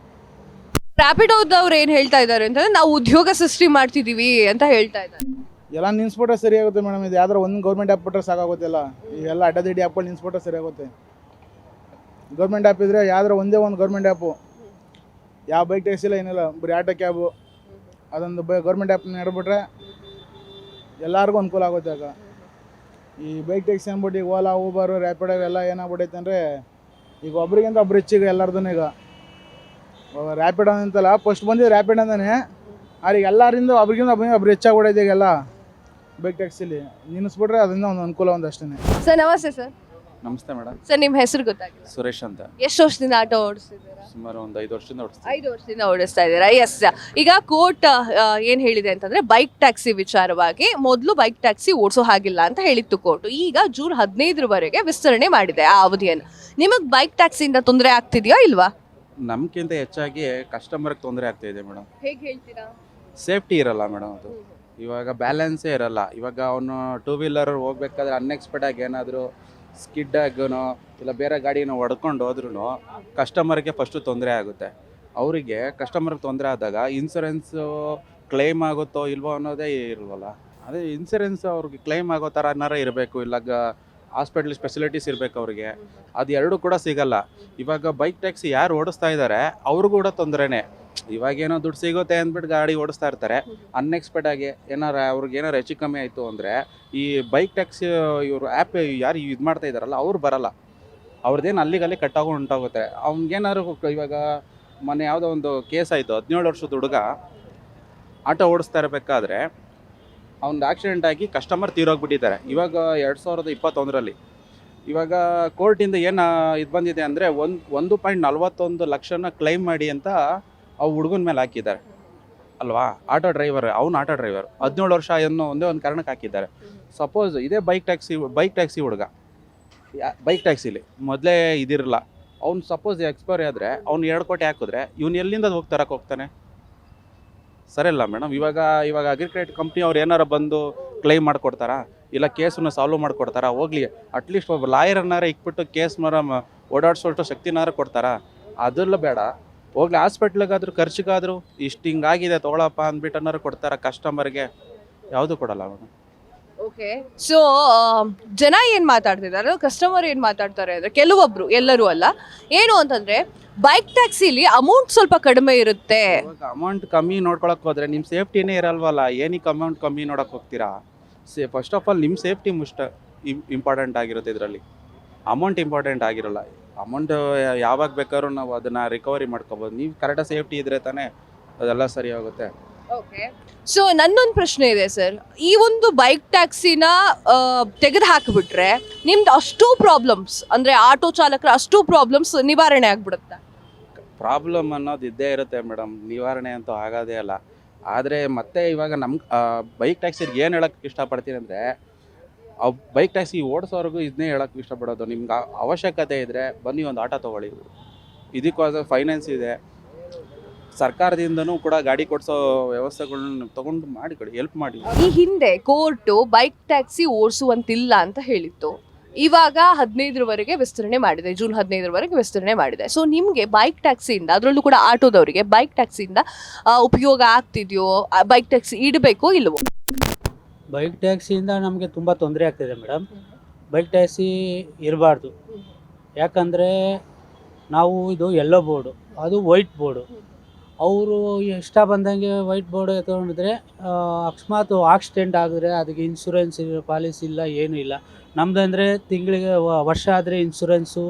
A: ರ್ಯಾಪಿಡೋದವ್ರು ಏನು ಹೇಳ್ತಾ ಇದ್ದಾರೆ ಅಂತಂದ್ರೆ ನಾವು ಉದ್ಯೋಗ ಸೃಷ್ಟಿ ಮಾಡ್ತಿದೀವಿ ಅಂತ ಹೇಳ್ತಾ ಇದ್ದಾರೆ.
E: ಎಲ್ಲ ನಿನ್ಸ್ಬಿಟ್ರೆ ಸರಿ ಆಗುತ್ತೆ ಮೇಡಮ್. ಇದು ಯಾವ್ದಾರು ಒಂದು ಗೌರ್ಮೆಂಟ್ ಆ್ಯಪ್ ಬಿಟ್ರೆ ಸಾಕಾಗುತ್ತಿಲ್ಲ. ಈಗೆಲ್ಲ ಅಡ್ಡದಿಡ್ಡಿ ಆ್ಯಪ್ಗಳು ನಿನ್ಸ್ಬಿಟ್ರೆ ಸರಿ ಆಗುತ್ತೆ. ಗೌರ್ಮೆಂಟ್ ಆ್ಯಪ್ ಇದ್ದರೆ ಯಾವ್ದಾರು ಒಂದೇ ಒಂದು ಗೌರ್ಮೆಂಟ್ ಆ್ಯಪು, ಯಾವ ಬೈಕ್ ಟ್ಯಾಕ್ಸಿ ಇಲ್ಲ ಏನಿಲ್ಲ, ಬರೀ ಆಟೋ ಕ್ಯಾಬು, ಅದೊಂದು ಗೌರ್ಮೆಂಟ್ ಆ್ಯಪ್ ನಡೆಬಿಟ್ರೆ ಎಲ್ಲರಿಗೂ ಅನುಕೂಲ ಆಗುತ್ತೆ. ಆಗ ಈ ಬೈಕ್ ಟ್ಯಾಕ್ಸಿ ಅಂದ್ಬಿಟ್ಟು ಈಗ ಓಲಾ, ಊಬರು, ರ್ಯಾಪಿಡೋ ಎಲ್ಲ ಏನಾಗ್ಬಿಟ್ಟೈತೆ ಅಂದರೆ ಈಗ ಒಬ್ರಿಗಿಂತ ಒಬ್ರು ಹೆಚ್ಚಿಗೆ ಎಲ್ಲರದೂ. ಈಗ ರ್ಯಾಪಿಡೋ ಅಂತಲ್ಲ, ಫಸ್ಟ್ ಬಂದಿದ್ದು ರ್ಯಾಪಿಡ್ ಅಂತಾನೆ, ಅವ್ರಿಗೆ ಎಲ್ಲರಿಂದ ಒಬ್ರಿಗಿಂತ ಒಬ್ರು ಹೆಚ್ಚಾಗ್ಬಿಡೈತೆ ಈಗೆಲ್ಲ ಬೈಕ್ ಟ್ಯಾಕ್ಸಿಲಿ. ನಿಲ್ಲಿಸ್ಬಿಟ್ರೆ ಅದರಿಂದ ಒಂದು ಅನುಕೂಲ ಒಂದು ಅಷ್ಟೇ.
A: ಸರ್ ನಮಸ್ತೆ ಸರ್.
F: ನಮಸ್ತೆ ಮೇಡಮ್.
A: ಸರ್ ನಿಮ್ಮ ಹೆಸರು ಗೊತ್ತಾಗಿಲ್ಲ?
F: ಸುರೇಶ್ ಅಂತ.
A: ಎಷ್ಟು ವರ್ಷದಿಂದ ಆಟೋ ಓಡಿಸ್ತಿದ್ದೀರಾ?
F: ಸುಮಾರು ಒಂದು 5 ವರ್ಷದಿಂದ ಓಡಿಸ್ತೀನಿ.
A: 5 ವರ್ಷದಿಂದ ಓಡಿಸ್ತಾ ಇದ್ದೀರಾ. ಎಸ್, ಈಗ ಕೋರ್ಟ್ ಏನು ಹೇಳಿದೆ ಅಂತಂದ್ರೆ ಬೈಕ್ ಟ್ಯಾಕ್ಸಿ ವಿಚಾರವಾಗಿ ಮೊದಲು ಬೈಕ್ ಟ್ಯಾಕ್ಸಿ ಓಡಿಸೋ ಹಾಗಿಲ್ಲ ಅಂತ ಹೇಳಿತ್ತು ಕೋರ್ಟ್. ಈಗ ಜೂನ್ 15ರವರೆಗೆ ವಿಸ್ತರಣೆ ಮಾಡಿದೆ ಆ ಅವಧಿಯನ್ನು. ನಿಮಗೆ ಬೈಕ್ ಟ್ಯಾಕ್ಸಿಯಿಂದ ತೊಂದರೆ ಆಗ್ತಿದೆಯಾ ಇಲ್ವಾ?
F: ನಮ್ಗಿಂತ ಹೆಚ್ಚಾಗಿ ಕಸ್ಟಮರ್ಗೆ ತೊಂದರೆ ಆಗ್ತಾ ಇದೆ ಮೇಡಮ್.
A: ಹೇಗೆ ಹೇಳ್ತೀರಾ?
F: ಸೇಫ್ಟಿ ಇರಲ್ಲ ಮೇಡಮ್. ಅದು ಇವಾಗ ಬ್ಯಾಲೆನ್ಸೇ ಇರಲ್ಲ. ಇವಾಗ ಅವನು 2 ವೀಲರ್ ಹೋಗ್ಬೇಕಾದ್ರೆ ಅನ್ಎಕ್ಸ್ಪೆಕ್ಟ್ ಆಗಿ ಏನಾದರೂ ಸ್ಕಿಡ್ ಆಗನೋ ಇಲ್ಲ ಬೇರೆ ಗಾಡಿನ ಹೊಡ್ಕೊಂಡು ಹೋದ್ರೂ ಕಸ್ಟಮರ್ಗೆ ಫಸ್ಟು ತೊಂದರೆ ಆಗುತ್ತೆ. ಅವರಿಗೆ ಕಸ್ಟಮರ್ಗೆ ತೊಂದರೆ ಆದಾಗ ಇನ್ಸೂರೆನ್ಸು ಕ್ಲೈಮ್ ಆಗುತ್ತೋ ಇಲ್ವೋ ಅನ್ನೋದೇ ಇಲ್ವಲ್ಲ. ಅದೇ ಇನ್ಸೂರೆನ್ಸ್ ಅವ್ರಿಗೆ ಕ್ಲೈಮ್ ಆಗೋ ಥರ ಏನಾರ ಇರಬೇಕು, ಇಲ್ಲ ಹಾಸ್ಪಿಟ್ಲ್ ಫೆಸಿಲಿಟೀಸ್ ಇರಬೇಕು ಅವ್ರಿಗೆ. ಅದು ಎರಡೂ ಕೂಡ ಸಿಗಲ್ಲ. ಇವಾಗ ಬೈಕ್ ಟ್ಯಾಕ್ಸಿ ಯಾರು ಓಡಿಸ್ತಾ ಇದ್ದಾರೆ ಅವ್ರಿಗೂ ಕೂಡ ತೊಂದರೆನೇ. ಇವಾಗೇನೋ ದುಡ್ಡು ಸಿಗುತ್ತೆ ಅಂದ್ಬಿಟ್ಟು ಗಾಡಿ ಓಡಿಸ್ತಾ ಇರ್ತಾರೆ. ಅನ್ಎಕ್ಸ್ಪೆಕ್ಟ್ ಆಗಿ ಅವ್ರಿಗೆ ಏನಾರು ಹೆಚ್ಚು ಕಮ್ಮಿ ಆಯಿತು ಅಂದರೆ ಈ ಬೈಕ್ ಟ್ಯಾಕ್ಸಿ ಇವರು ಆ್ಯಪ್ ಯಾರು ಇದು ಮಾಡ್ತಾ ಇದ್ದಾರಲ್ಲ ಅವ್ರು ಬರಲ್ಲ. ಅವ್ರದ್ದೇನು ಅಲ್ಲಿಗಲ್ಲಿ ಕಟ್ಟಾಕೊಂಡು ಉಂಟಾಗುತ್ತೆ. ಅವ್ನಿಗೇನಾದ್ರು ಇವಾಗ ಮೊನ್ನೆ ಯಾವುದೋ ಒಂದು ಕೇಸ್ ಆಯಿತು, 17 ವರ್ಷದ ಹುಡುಗ ಆಟೋ ಓಡಿಸ್ತಾ ಇರಬೇಕಾದ್ರೆ ಅವ್ನು ಆಕ್ಸಿಡೆಂಟ್ ಆಗಿ ಕಸ್ಟಮರ್ ತೀರೋಗ್ಬಿಟ್ಟಿದ್ದಾರೆ. ಇವಾಗ 2021ರಲ್ಲಿ ಇವಾಗ ಕೋರ್ಟಿಂದ ಏನು ಇದು ಬಂದಿದೆ ಅಂದರೆ 1.41 ಲಕ್ಷನ ಕ್ಲೈಮ್ ಮಾಡಿ ಅಂತ ಅವು ಹುಡುಗನ ಮೇಲೆ ಹಾಕಿದ್ದಾರೆ ಅಲ್ವಾ. ಆಟೋ ಡ್ರೈವರ್ 17 ವರ್ಷ ಅನ್ನೋ ಒಂದೇ ಒಂದು ಕಾರಣಕ್ಕೆ ಹಾಕಿದ್ದಾರೆ. ಸಪೋಸ್ ಇದೇ ಬೈಕ್ ಟ್ಯಾಕ್ಸಿ ಹುಡುಗ ಬೈಕ್ ಟ್ಯಾಕ್ಸಿಲಿ ಮೊದಲೇ ಇದಿರಲ್ಲ, ಅವ್ನು ಸಪೋಸ್ ಎಕ್ಸ್ಪೈರಿ ಆದರೆ ಅವ್ನು 2 ಕೋಟಿ ಹಾಕಿದ್ರೆ ಇವ್ನು ಎಲ್ಲಿಂದ ಹೋಗ್ತಾನೆ? ಸರಿಯಲ್ಲ ಮೇಡಮ್. ಇವಾಗ ಅಗ್ರಿಕಲ್ಚರ್ ಕಂಪ್ನಿ ಅವ್ರು ಏನಾರು ಬಂದು ಕ್ಲೈಮ್ ಮಾಡಿಕೊಡ್ತಾರಾ, ಇಲ್ಲ ಕೇಸನ್ನು ಸಾಲ್ವ್ ಮಾಡಿಕೊಡ್ತಾರಾ? ಹೋಗ್ಲಿ, ಅಟ್ಲೀಸ್ಟ್ ಒಬ್ಬ ಲಾಯರನ್ನಾರ ಇಕ್ಬಿಟ್ಟು ಕೇಸ್ ಓಡಾಡಿಸೋಷ್ಟು ಶಕ್ತಿನಾರ ಕೊಡ್ತಾರಾ? ಅದೆಲ್ಲ ಬೇಡ. ಹೋಗ್ಲಿ ಹಾಸ್ಪಿಟ್ಲಿಗಾದ್ರೂ ಖರ್ಚಿಗಾದರೂ ಇಷ್ಟು ಹಿಂಗಾಗಿದೆ ತೊಗೊಳಪ್ಪ ಅಂದ್ಬಿಟ್ಟು ಅನ್ನಾರು ಕೊಡ್ತಾರ ಕಸ್ಟಮರ್ಗೆ? ಯಾವುದು ಕೊಡಲ್ಲ ಮೇಡಮ್.
A: ಓಕೆ, ಸೊ ಜನ ಏನ್ ಮಾತಾಡ್ತಿದ್ದಾರೆ, ಕಸ್ಟಮರ್ ಏನ್ ಮಾತಾಡ್ತಾರೆ ಅಂದ್ರೆ ಕೆಲವೊಬ್ರು, ಎಲ್ಲರೂ ಅಲ್ಲ, ಏನು ಅಂತಂದ್ರೆ ಬೈಕ್ ಟ್ಯಾಕ್ಸಿಲಿ ಅಮೌಂಟ್ ಸ್ವಲ್ಪ ಕಡಿಮೆ ಇರುತ್ತೆ.
F: ಅಮೌಂಟ್ ಕಮ್ಮಿ ನೋಡ್ಕೊಳಕ್ ಹೋದ್ರೆ ನಿಮ್ಮ ಸೇಫ್ಟಿನೇ ಇರಲ್ವಲ್ಲ. ಏನಕ್ಕೆ ಅಮೌಂಟ್ ಕಮ್ಮಿ ನೋಡಕ್ ಹೋಗ್ತೀರಾ? ಫಸ್ಟ್ ಆಫ್ ಆಲ್ ನಿಮ್ಮ ಸೇಫ್ಟಿ ಇಂಪಾರ್ಟೆಂಟ್ ಆಗಿರುತ್ತೆ. ಇದರಲ್ಲಿ ಅಮೌಂಟ್ ಇಂಪಾರ್ಟೆಂಟ್ ಆಗಿರಲ್ಲ. ಅಮೌಂಟ್ ಯಾವಾಗ ಬೇಕಾದ್ರೂ ನಾವು ಅದನ್ನ ರಿಕವರಿ ಮಾಡ್ಕೋಬೋದು. ನೀವು ಕರೆಕ್ಟಾಗಿ ಸೇಫ್ಟಿ ಇದ್ರೆ ತಾನೇ ಅದೆಲ್ಲ ಸರಿ ಹೋಗುತ್ತೆ.
A: ಓಕೆ, ಸೊ ನನ್ನೊಂದು ಪ್ರಶ್ನೆ ಇದೆ ಸರ್. ಈ ಒಂದು ಬೈಕ್ ಟ್ಯಾಕ್ಸಿನ ತೆಗೆದು ಹಾಕಿಬಿಟ್ರೆ ನಿಮ್ದು ಅಷ್ಟು ಪ್ರಾಬ್ಲಮ್ಸ್, ಅಂದ್ರೆ ಆಟೋ ಚಾಲಕರ ಅಷ್ಟು ಪ್ರಾಬ್ಲಮ್ಸ್ ನಿವಾರಣೆ ಆಗ್ಬಿಡುತ್ತೆ?
F: ಪ್ರಾಬ್ಲಮ್ ಅನ್ನೋದು ಇದ್ದೇ ಇರುತ್ತೆ ಮೇಡಮ್, ನಿವಾರಣೆ ಅಂತೂ ಆಗೋದೇ ಅಲ್ಲ. ಆದರೆ ಮತ್ತೆ ಇವಾಗ ನಮ್ಮ ಬೈಕ್ ಟ್ಯಾಕ್ಸಿಗೆ ಏನು ಹೇಳೋಕ್ಕೆ ಇಷ್ಟಪಡ್ತೀನಿ ಅಂದರೆ, ಬೈಕ್ ಟ್ಯಾಕ್ಸಿ ಓಡಿಸೋರ್ಗು ಇದನ್ನೇ ಹೇಳೋಕ್ಕೆ ಇಷ್ಟಪಡೋದು, ನಿಮ್ಗೆ ಅವಶ್ಯಕತೆ ಇದ್ದರೆ ಬನ್ನಿ ಒಂದು ಆಟೋ ತೊಗೊಳ್ಳಿ. ಇದಕ್ಕೋಸ್ಕರ ಫೈನಾನ್ಸ್ ಇದೆ, ಸರ್ಕಾರದಿಂದನೂ ಕೂಡ ಗಾಡಿ ಕೊಡಿಸೋ ವ್ಯವಸ್ಥೆಗಳನ್ನ ತೊಗೊಂಡು ಮಾಡಿಕೊಡಿ, ಹೆಲ್ಪ್ ಮಾಡಿ.
A: ಈ ಹಿಂದೆ ಕೋರ್ಟು ಬೈಕ್ ಟ್ಯಾಕ್ಸಿ ಓಡಿಸುವಂತಿಲ್ಲ ಅಂತ ಹೇಳಿತ್ತು. ಇವಾಗ 15ರವರೆಗೆ ವಿಸ್ತರಣೆ ಮಾಡಿದೆ, ಜೂನ್ 15ರವರೆಗೆ ವಿಸ್ತರಣೆ ಮಾಡಿದೆ. ಸೊ ನಿಮಗೆ ಬೈಕ್ ಟ್ಯಾಕ್ಸಿಯಿಂದ, ಅದರಲ್ಲೂ ಕೂಡ ಆಟೋದವರಿಗೆ ಬೈಕ್ ಟ್ಯಾಕ್ಸಿಯಿಂದ ಉಪಯೋಗ ಆಗ್ತಿದೆಯೋ? ಬೈಕ್ ಟ್ಯಾಕ್ಸಿ ಇಡಬೇಕೋ ಇಲ್ವೋ?
G: ಬೈಕ್ ಟ್ಯಾಕ್ಸಿಯಿಂದ ನಮಗೆ ತುಂಬ ತೊಂದರೆ ಆಗ್ತಿದೆ ಮೇಡಮ್. ಬೈಕ್ ಟ್ಯಾಕ್ಸಿ ಇರಬಾರ್ದು. ಯಾಕಂದರೆ ನಾವು ಇದು ಯೆಲ್ಲೋ ಬೋರ್ಡು, ಅದು ವೈಟ್ ಬೋರ್ಡು. ಅವರು ಇಷ್ಟ ಬಂದಂಗೆ ವೈಟ್ ಬೋರ್ಡ್ ತೊಗೊಂಡಿದ್ರೆ ಅಕಸ್ಮಾತ್ ಆಕ್ಸಿಡೆಂಟ್ ಆಗಿದ್ರೆ ಅದಕ್ಕೆ ಇನ್ಶೂರೆನ್ಸ್ ಪಾಲಿಸಿ ಇಲ್ಲ, ಏನೂ ಇಲ್ಲ. ನಮ್ಮದಂದರೆ ತಿಂಗಳಿಗೆ ವರ್ಷ ಆದರೆ ಇನ್ಶೂರೆನ್ಸು,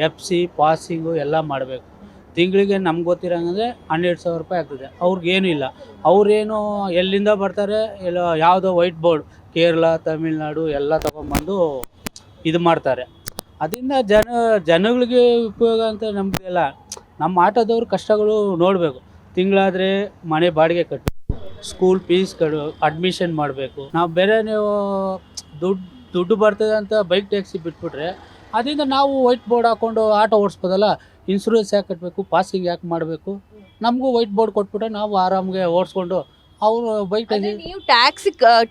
G: FC, ಪಾಸಿಂಗು ಎಲ್ಲ ಮಾಡಬೇಕು. ತಿಂಗಳಿಗೆ ನಮ್ಗೆ ಗೊತ್ತಿರೋಂಗಂದರೆ 12,000 ರೂಪಾಯಿ ಆಗ್ತದೆ. ಅವ್ರಿಗೇನು ಇಲ್ಲ. ಅವರೇನು ಎಲ್ಲಿಂದ ಬರ್ತಾರೆ, ಎಲ್ಲ ಯಾವುದೋ ವೈಟ್ ಬೋರ್ಡ್ ಕೇರಳ, ತಮಿಳ್ನಾಡು ಎಲ್ಲ ತೊಗೊಂಬಂದು ಇದು ಮಾಡ್ತಾರೆ. ಅದರಿಂದ ಜನಗಳಿಗೆ ಉಪಯೋಗ ಅಂತ ನಮಗೆಲ್ಲ. ನಮ್ಮ ಆಟೋದವ್ರ ಕಷ್ಟಗಳು ನೋಡಬೇಕು. ತಿಂಗಳಾದರೆ ಮನೆ ಬಾಡಿಗೆ ಕಟ್ಟಬೇಕು, ಸ್ಕೂಲ್ ಫೀಸ್ ಅಡ್ಮಿಷನ್ ಮಾಡಬೇಕು. ನಾವು ಬೇರೆ ನೀವು ದುಡ್ಡು ಬರ್ತದೆ ಅಂತ ಬೈಕ್ ಟ್ಯಾಕ್ಸಿ ಬಿಟ್ಬಿಟ್ರೆ ಅದರಿಂದ ನಾವು ವೈಟ್ ಬೋರ್ಡ್ ಹಾಕ್ಕೊಂಡು ಆಟೋ ಓಡಿಸ್ಬೋದಲ್ಲ. ಇನ್ಶೂರೆನ್ಸ್ ಯಾಕೆ ಕಟ್ಟಬೇಕು, ಪಾಸಿಂಗ್ ಯಾಕೆ ಮಾಡಬೇಕು? ನಮಗೂ ವೈಟ್ ಬೋರ್ಡ್ ಕೊಟ್ಬಿಟ್ರೆ ನಾವು ಆರಾಮ್ಗೆ ಓಡಿಸ್ಕೊಂಡು ಅವರು ಬೈಕ್
A: ನೀವು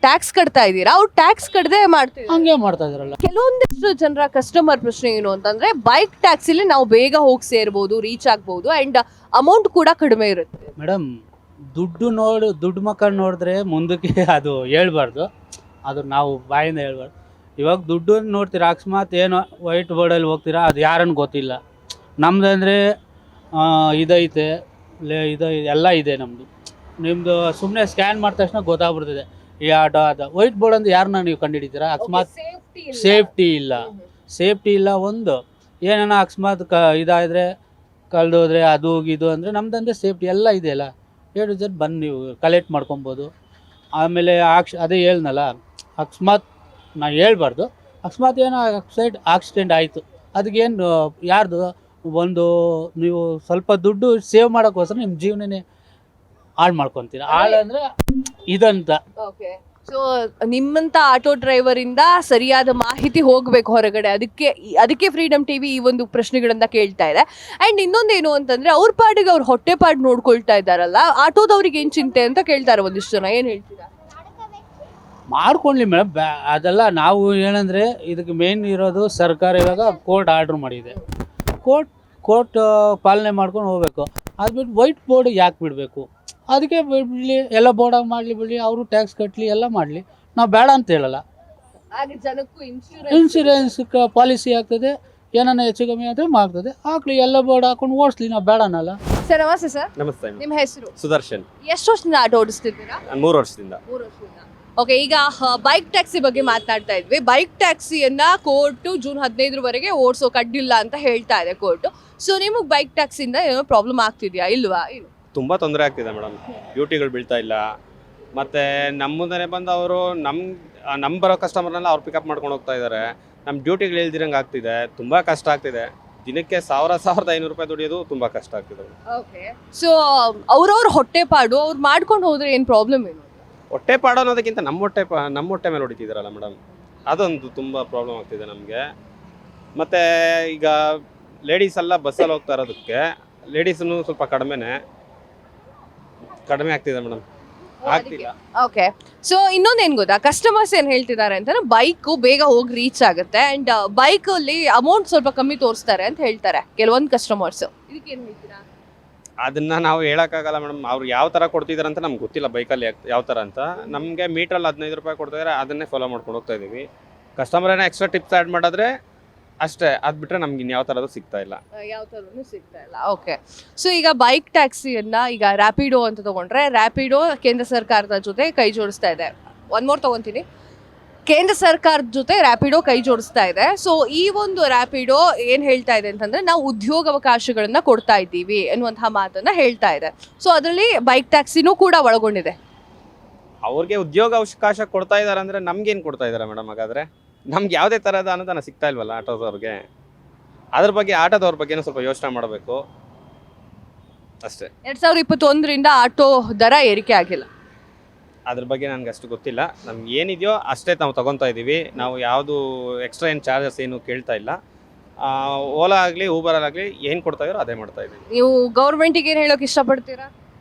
A: ಟ್ಯಾಕ್ಸ್ ಕಟ್ತಾ ಇದ್ದೀರಾ, ಅವ್ರು ಟ್ಯಾಕ್ಸ್ ಕಟ್ಟದೆ ಮಾಡ್ತೀವಿ,
G: ಹಂಗೆ ಮಾಡ್ತಾ ಇದ್ರಲ್ಲ.
A: ಕೆಲವೊಂದಿಷ್ಟು ಜನರ ಕಸ್ಟಮರ್ ಪ್ರಶ್ನೆ ಏನು ಅಂತಂದ್ರೆ, ಬೈಕ್ ಟ್ಯಾಕ್ಸಿಲಿ ನಾವು ಬೇಗ ಹೋಗಿ ಸೇರ್ಬೋದು, ರೀಚ್ ಆಗ್ಬೋದು, ಅಂಡ್ ಅಮೌಂಟ್ ಕೂಡ ಕಡಿಮೆ ಇರುತ್ತೆ.
G: ಮೇಡಮ್, ದುಡ್ಡು ಮಕ್ಕಳು ನೋಡಿದ್ರೆ ಮುಂದಕ್ಕೆ ಅದು ಹೇಳ್ಬಾರ್ದು, ಅದು ನಾವು ಬಾಯಿಂದ ಹೇಳ್ಬಾರ್ದು. ಇವಾಗ ದುಡ್ಡು ನೋಡ್ತೀರಾ, ಅಕಸ್ಮಾತ್ ಏನೋ ವೈಟ್ ಬೋರ್ಡಲ್ಲಿ ಹೋಗ್ತೀರಾ, ಅದು ಯಾರನ್ನು ಗೊತ್ತಿಲ್ಲ. ನಮ್ಮದಂದರೆ ಇದೈತೆ, ಎಲ್ಲ ಇದೆ ನಮ್ಮದು. ನಿಮ್ಮದು ಸುಮ್ಮನೆ ಸ್ಕ್ಯಾನ್ ಮಾಡಿದ ತಕ್ಷಣ ಗೊತ್ತಾಗ್ಬಿಡ್ತದೆ ಈ ಆಟೋ ಅದು. ವೈಟ್ ಬೋರ್ಡ್ ಅಂದ್ರೆ ಯಾರನ್ನ ನೀವು ಕಂಡುಹಿಡಿತೀರಾ? ಅಕಸ್ಮಾತ್ ಸೇಫ್ಟಿ ಇಲ್ಲ. ಒಂದು ಏನಾನ ಅಕಸ್ಮಾತ್ ಇದಾದರೆ, ಕಳೆದೋದ್ರೆ, ಅದು ಇದು ಅಂದರೆ ನಮ್ದಂದರೆ ಸೇಫ್ಟಿ ಎಲ್ಲ ಇದೆಯಲ್ಲ. ಹೇಳಿದ್ರೆ ಬಂದು ನೀವು ಕಲೆಕ್ಟ್ ಮಾಡ್ಕೊಬೋದು. ಆಮೇಲೆ ಅದೇ ಹೇಳ್ನಲ್ಲ, ಅಕಸ್ಮಾತ್ ನಾ ಹೇಳ್ಬಾರ್ದು, ಅಕಸ್ಮಾತ್ ಏನೋ ಆಕ್ಸಿಡೆಂಟ್ ಆಯಿತು, ಅದಕ್ಕೇನು ಯಾರ್ದು ಒಂದು ನೀವು ಸ್ವಲ್ಪ ದುಡ್ಡು ಸೇವ್ ಮಾಡೋಕ್ಕೋಸ್ಕರ ನಿಮ್ಮ ಜೀವನನೇ ಹಾಳು ಮಾಡ್ಕೊತೀರ. ಹಾಳು ಅಂದರೆ ಇದಂತ.
A: ಓಕೆ, ಸೊ ನಿಮ್ಮಂತ ಆಟೋ ಡ್ರೈವರ್ ಇಂದ ಸರಿಯಾದ ಮಾಹಿತಿ ಹೋಗಬೇಕು ಹೊರಗಡೆ. ಅದಕ್ಕೆ ಫ್ರೀಡಮ್ ಟಿವಿ ಈ ಒಂದು ಪ್ರಶ್ನೆಗಳನ್ನ ಕೇಳ್ತಾ ಇದೆ. ಅಂಡ್ ಇನ್ನೊಂದೇನು ಅಂತಂದ್ರೆ, ಅವ್ರ ಪಾಡಿಗೆ ಅವ್ರ ಹೊಟ್ಟೆಪಾಡು ನೋಡ್ಕೊಳ್ತಾ ಇದ್ದಾರಲ್ಲ, ಆಟೋದವ್ರಿಗೆ ಏನ್ ಚಿಂತೆ ಅಂತ ಕೇಳ್ತಾರೆ ಒಂದಿಷ್ಟು ಜನ. ಏನ್ ಹೇಳ್ತೀರಾ?
G: ಮಾಡ್ಕೊಳ್ಳಿ ಮೇಡಮ್, ಅದೆಲ್ಲ ನಾವು ಏನಂದರೆ ಇದಕ್ಕೆ ಮೇನ್ ಇರೋದು ಸರ್ಕಾರ. ಇವಾಗ ಕೋರ್ಟ್ ಆರ್ಡ್ರ್ ಮಾಡಿದೆ, ಕೋರ್ಟ್ ಪಾಲನೆ ಮಾಡ್ಕೊಂಡು ಹೋಗ್ಬೇಕು. ಅದು ಬಿಟ್ಟು ವೈಟ್ ಬೋರ್ಡ್ ಯಾಕೆ ಬಿಡಬೇಕು? ಅದಕ್ಕೆ ಬಿಡಲಿ, ಎಲ್ಲ ಬೋರ್ಡಾಗಿ ಮಾಡಲಿ ಬಿಡಲಿ, ಅವರು ಟ್ಯಾಕ್ಸ್ ಕಟ್ಟಲಿ, ಎಲ್ಲ ಮಾಡಲಿ, ನಾವು ಬೇಡ ಅಂತ ಹೇಳಲ್ಲ.
A: ಹಾಗೆ ಜನಕ್ಕೂ
G: ಇನ್ಶೂರೆನ್ಸ್ ಪಾಲಿಸಿ ಆಗ್ತದೆ, ಏನನ್ನ ಹೆಚ್ಚು ಕಮ್ಮಿ ಆದರೆ ಮಾಡ್ತದೆ, ಹಾಕ್ಲಿ, ಎಲ್ಲ ಬೋರ್ಡ್ ಹಾಕೊಂಡು ಓಡಿಸ್ಲಿ, ನಾವು ಬೇಡ ಅನ್ನಲ್ಲ.
A: ಸರ್ ನಮಸ್ತೆ ಸರ್,
H: ನಮಸ್ತೆ
A: ನಿಮ್ಮ ಹೆಸರು?
H: ಸುದರ್ಶನ್.
A: ಎಷ್ಟು ವರ್ಷದಿಂದ ಆಟೋ ಓಡಿಸ್ತಿದ್ದೀರಾ?
H: 3 ವರ್ಷದಿಂದ.
A: 3 ವರ್ಷದಿಂದ. ಓಕೆ, ಈಗ ಬೈಕ್ ಟ್ಯಾಕ್ಸಿ ಬಗ್ಗೆ ಮಾತನಾಡ್ತಾ ಇದ್ವಿ. ಬೈಕ್ ಟ್ಯಾಕ್ಸಿಯನ್ನ ಕೋರ್ಟ್ ಜೂನ್ 15 ಓಡಿಸೋಕೆ ಅಡ್ಡಿಲ್ಲ ಅಂತ ಹೇಳ್ತಾ ಇದೆ ಕೋರ್ಟ್. ಸೊ ನಿಮಗೆ ಬೈಕ್ ಟ್ಯಾಕ್ಸಿಯಿಂದ ಏನೋ ಪ್ರಾಬ್ಲಮ್ ಆಗ್ತಿದ್ಯಾ ಇಲ್ವಾ?
H: ತುಂಬ ತೊಂದರೆ ಆಗ್ತಿದೆ ಮೇಡಮ್. ಡ್ಯೂಟಿಗಳು ಬೀಳ್ತಾ ಇಲ್ಲ. ಮತ್ತು ನಮ್ಮ ಮುಂದೆ ಬಂದು ಅವರು ನಮ್ಮ ಬರೋ ಕಸ್ಟಮರ್ನೆಲ್ಲ ಅವ್ರು ಪಿಕಪ್ ಮಾಡ್ಕೊಂಡು ಹೋಗ್ತಾ ಇದ್ದಾರೆ. ನಮ್ಮ ಡ್ಯೂಟಿಗಳು ಇಲ್ದಿರಂಗೆ ಆಗ್ತಿದೆ. ತುಂಬ ಕಷ್ಟ ಆಗ್ತಿದೆ. ದಿನಕ್ಕೆ 1,500 ರೂಪಾಯಿ ದುಡಿಯೋದು ತುಂಬ ಕಷ್ಟ ಆಗ್ತಿದೆ.
A: ಓಕೆ, ಸೊ ಅವ್ರವ್ರ ಹೊಟ್ಟೆಪಾಡು ಅವ್ರು ಮಾಡ್ಕೊಂಡು ಹೋದ್ರೆ ಏನು ಪ್ರಾಬ್ಲಮ್ ಏನು?
H: ಹೊಟ್ಟೆ ಪಾಡು ಅನ್ನೋದಕ್ಕಿಂತ ನಮ್ಮ ಹೊಟ್ಟೆ ಮೇಲೆ ಹೊಡಿತಿದ್ದಾರಲ್ಲ ಮೇಡಮ್, ಅದೊಂದು ತುಂಬ ಪ್ರಾಬ್ಲಮ್ ಆಗ್ತಿದೆ ನಮಗೆ. ಮತ್ತು ಈಗ ಲೇಡೀಸ್ ಎಲ್ಲ ಬಸ್ಸಲ್ಲಿ ಹೋಗ್ತಾ ಇರೋದಕ್ಕೆ ಲೇಡೀಸನ್ನು ಸ್ವಲ್ಪ ಕಡಿಮೆ ಆಗ್ತಿದೆ ಮೇಡಮ್, ಆಗ್ತಿಲ್ಲ.
A: ಓಕೆ, ಸೊ ಇನ್ನೊಂದೇನು ಗೊತ್ತಾ, ಕಸ್ಟಮರ್ಸ್ ಏನು ಹೇಳ್ತಿದ್ದಾರೆ ಅಂತಂದ್ರೆ ಬೈಕು ಬೇಗ ಹೋಗಿ ರೀಚ್ ಆಗುತ್ತೆ ಆ್ಯಂಡ್ ಬೈಕಲ್ಲಿ ಅಮೌಂಟ್ ಸ್ವಲ್ಪ ಕಮ್ಮಿ ತೋರಿಸ್ತಾರೆ ಅಂತ ಹೇಳ್ತಾರೆ ಕೆಲವೊಂದು ಕಸ್ಟಮರ್ಸ್. ಇದಕ್ಕೇನು ಹೇಳ್ತೀರಾ?
H: ಅದನ್ನ ನಾವು ಹೇಳೋಕ್ಕಾಗಲ್ಲ ಮೇಡಮ್. ಅವ್ರು ಯಾವ ಥರ ಕೊಡ್ತಿದ್ದಾರೆ ಅಂತ ನಮ್ಗೆ ಗೊತ್ತಿಲ್ಲ. ಬೈಕಲ್ಲಿ ಯಾವ ಥರ ಅಂತ ನಮಗೆ ಮೀಟ್ರಲ್ಲಿ 15 ರೂಪಾಯಿ ಕೊಡ್ತಿದ್ದಾರೆ, ಅದನ್ನೇ ಫಾಲೋ ಮಾಡ್ಕೊಂಡು ಹೋಗ್ತಾ ಇದ್ದೀವಿ. ಕಸ್ಟಮರ್ ಏನೋ ಎಕ್ಸ್ಟ್ರಾ ಟಿಪ್ಸ್ ಆ್ಯಡ್ ಮಾಡಿದ್ರೆ ಅಷ್ಟೇ, ಅದು ಬಿಟ್ಟರೆ ನಮ್ಗೆ ಇನ್ಯಾವ ಥರದ್ದು ಸಿಗ್ತಾ ಇಲ್ಲ.
A: ಯಾವ ಥರನೂ ಸಿಗ್ತಾ ಇಲ್ಲ. ಓಕೆ, ಸೊ ಈಗ ಬೈಕ್ ಟ್ಯಾಕ್ಸಿಯನ್ನು ಈಗ ರ್ಯಾಪಿಡೋ ಅಂತ ತೊಗೊಂಡ್ರೆ, ರ್ಯಾಪಿಡೋ ಕೇಂದ್ರ ಸರ್ಕಾರದ ಜೊತೆ ಕೈ ಜೋಡಿಸ್ತಾ ಇದೆ. ಒನ್ ಮೋರ್ ತೊಗೊತೀನಿ, ಕೇಂದ್ರ ಸರ್ಕಾರದ ಜೊತೆ ರ್ಯಾಪಿಡೋ ಕೈ ಜೋಡಿಸ್ತಾ ಇದೆ. ಸೊ ಈ ಒಂದು ರ್ಯಾಪಿಡೋ ಏನು ಹೇಳ್ತಾ ಇದೆ ಅಂತಂದರೆ ನಾವು ಉದ್ಯೋಗಾವಕಾಶಗಳನ್ನು ಕೊಡ್ತಾ ಇದ್ದೀವಿ ಅನ್ನುವಂತಹ ಮಾತನ್ನು ಹೇಳ್ತಾ ಇದೆ. ಸೊ ಅದರಲ್ಲಿ ಬೈಕ್ ಟ್ಯಾಕ್ಸಿನೂ ಕೂಡ ಒಳಗೊಂಡಿದೆ.
H: ಅವ್ರಿಗೆ ಉದ್ಯೋಗ ಅವಕಾಶ ಕೊಡ್ತಾ ಇದ್ದಾರೆ ಅಂದರೆ ನಮ್ಗೇನು ಕೊಡ್ತಾ ಇದ್ದಾರೆ ಮೇಡಮ್? ಹಾಗಾದರೆ ನಮ್ಗೆ ಯಾವುದೇ ಥರದ ಅನುದಾನ ಸಿಗ್ತಾ ಇಲ್ವಲ್ಲ ಆಟೋದವ್ರಿಗೆ. ಅದ್ರ ಬಗ್ಗೆ ಆಟೋದವ್ರ ಬಗ್ಗೆನೂ ಸ್ವಲ್ಪ ಯೋಚನೆ ಮಾಡಬೇಕು ಅಷ್ಟೇ.
A: 2021ರಿಂದ ಆಟೋ ದರ ಏರಿಕೆ ಆಗಿಲ್ಲ.
H: ಅದ್ರ ಬಗ್ಗೆ ನನಗೆ ಅಷ್ಟು ಗೊತ್ತಿಲ್ಲ. ನಮ್ಗೆ ಏನಿದೆಯೋ ಅಷ್ಟೇ ನಾವು ತೊಗೊತಾ ಇದ್ದೀವಿ. ನಾವು ಯಾವುದು ಎಕ್ಸ್ಟ್ರಾ ಏನು ಚಾರ್ಜಸ್ ಏನು ಕೇಳ್ತಾ ಇಲ್ಲ. ಓಲಾ ಆಗಲಿ ಊಬರಾಗಲಿ ಏನು ಕೊಡ್ತಾ ಇದ್ದಾರೋ ಅದೇ ಮಾಡ್ತಾ ಇದ್ದೀವಿ.
A: ನೀವು ಗೌರ್ಮೆಂಟಿಗೆ ಏನು ಹೇಳೋಕೆ ಇಷ್ಟಪಡ್ತೀರಾ?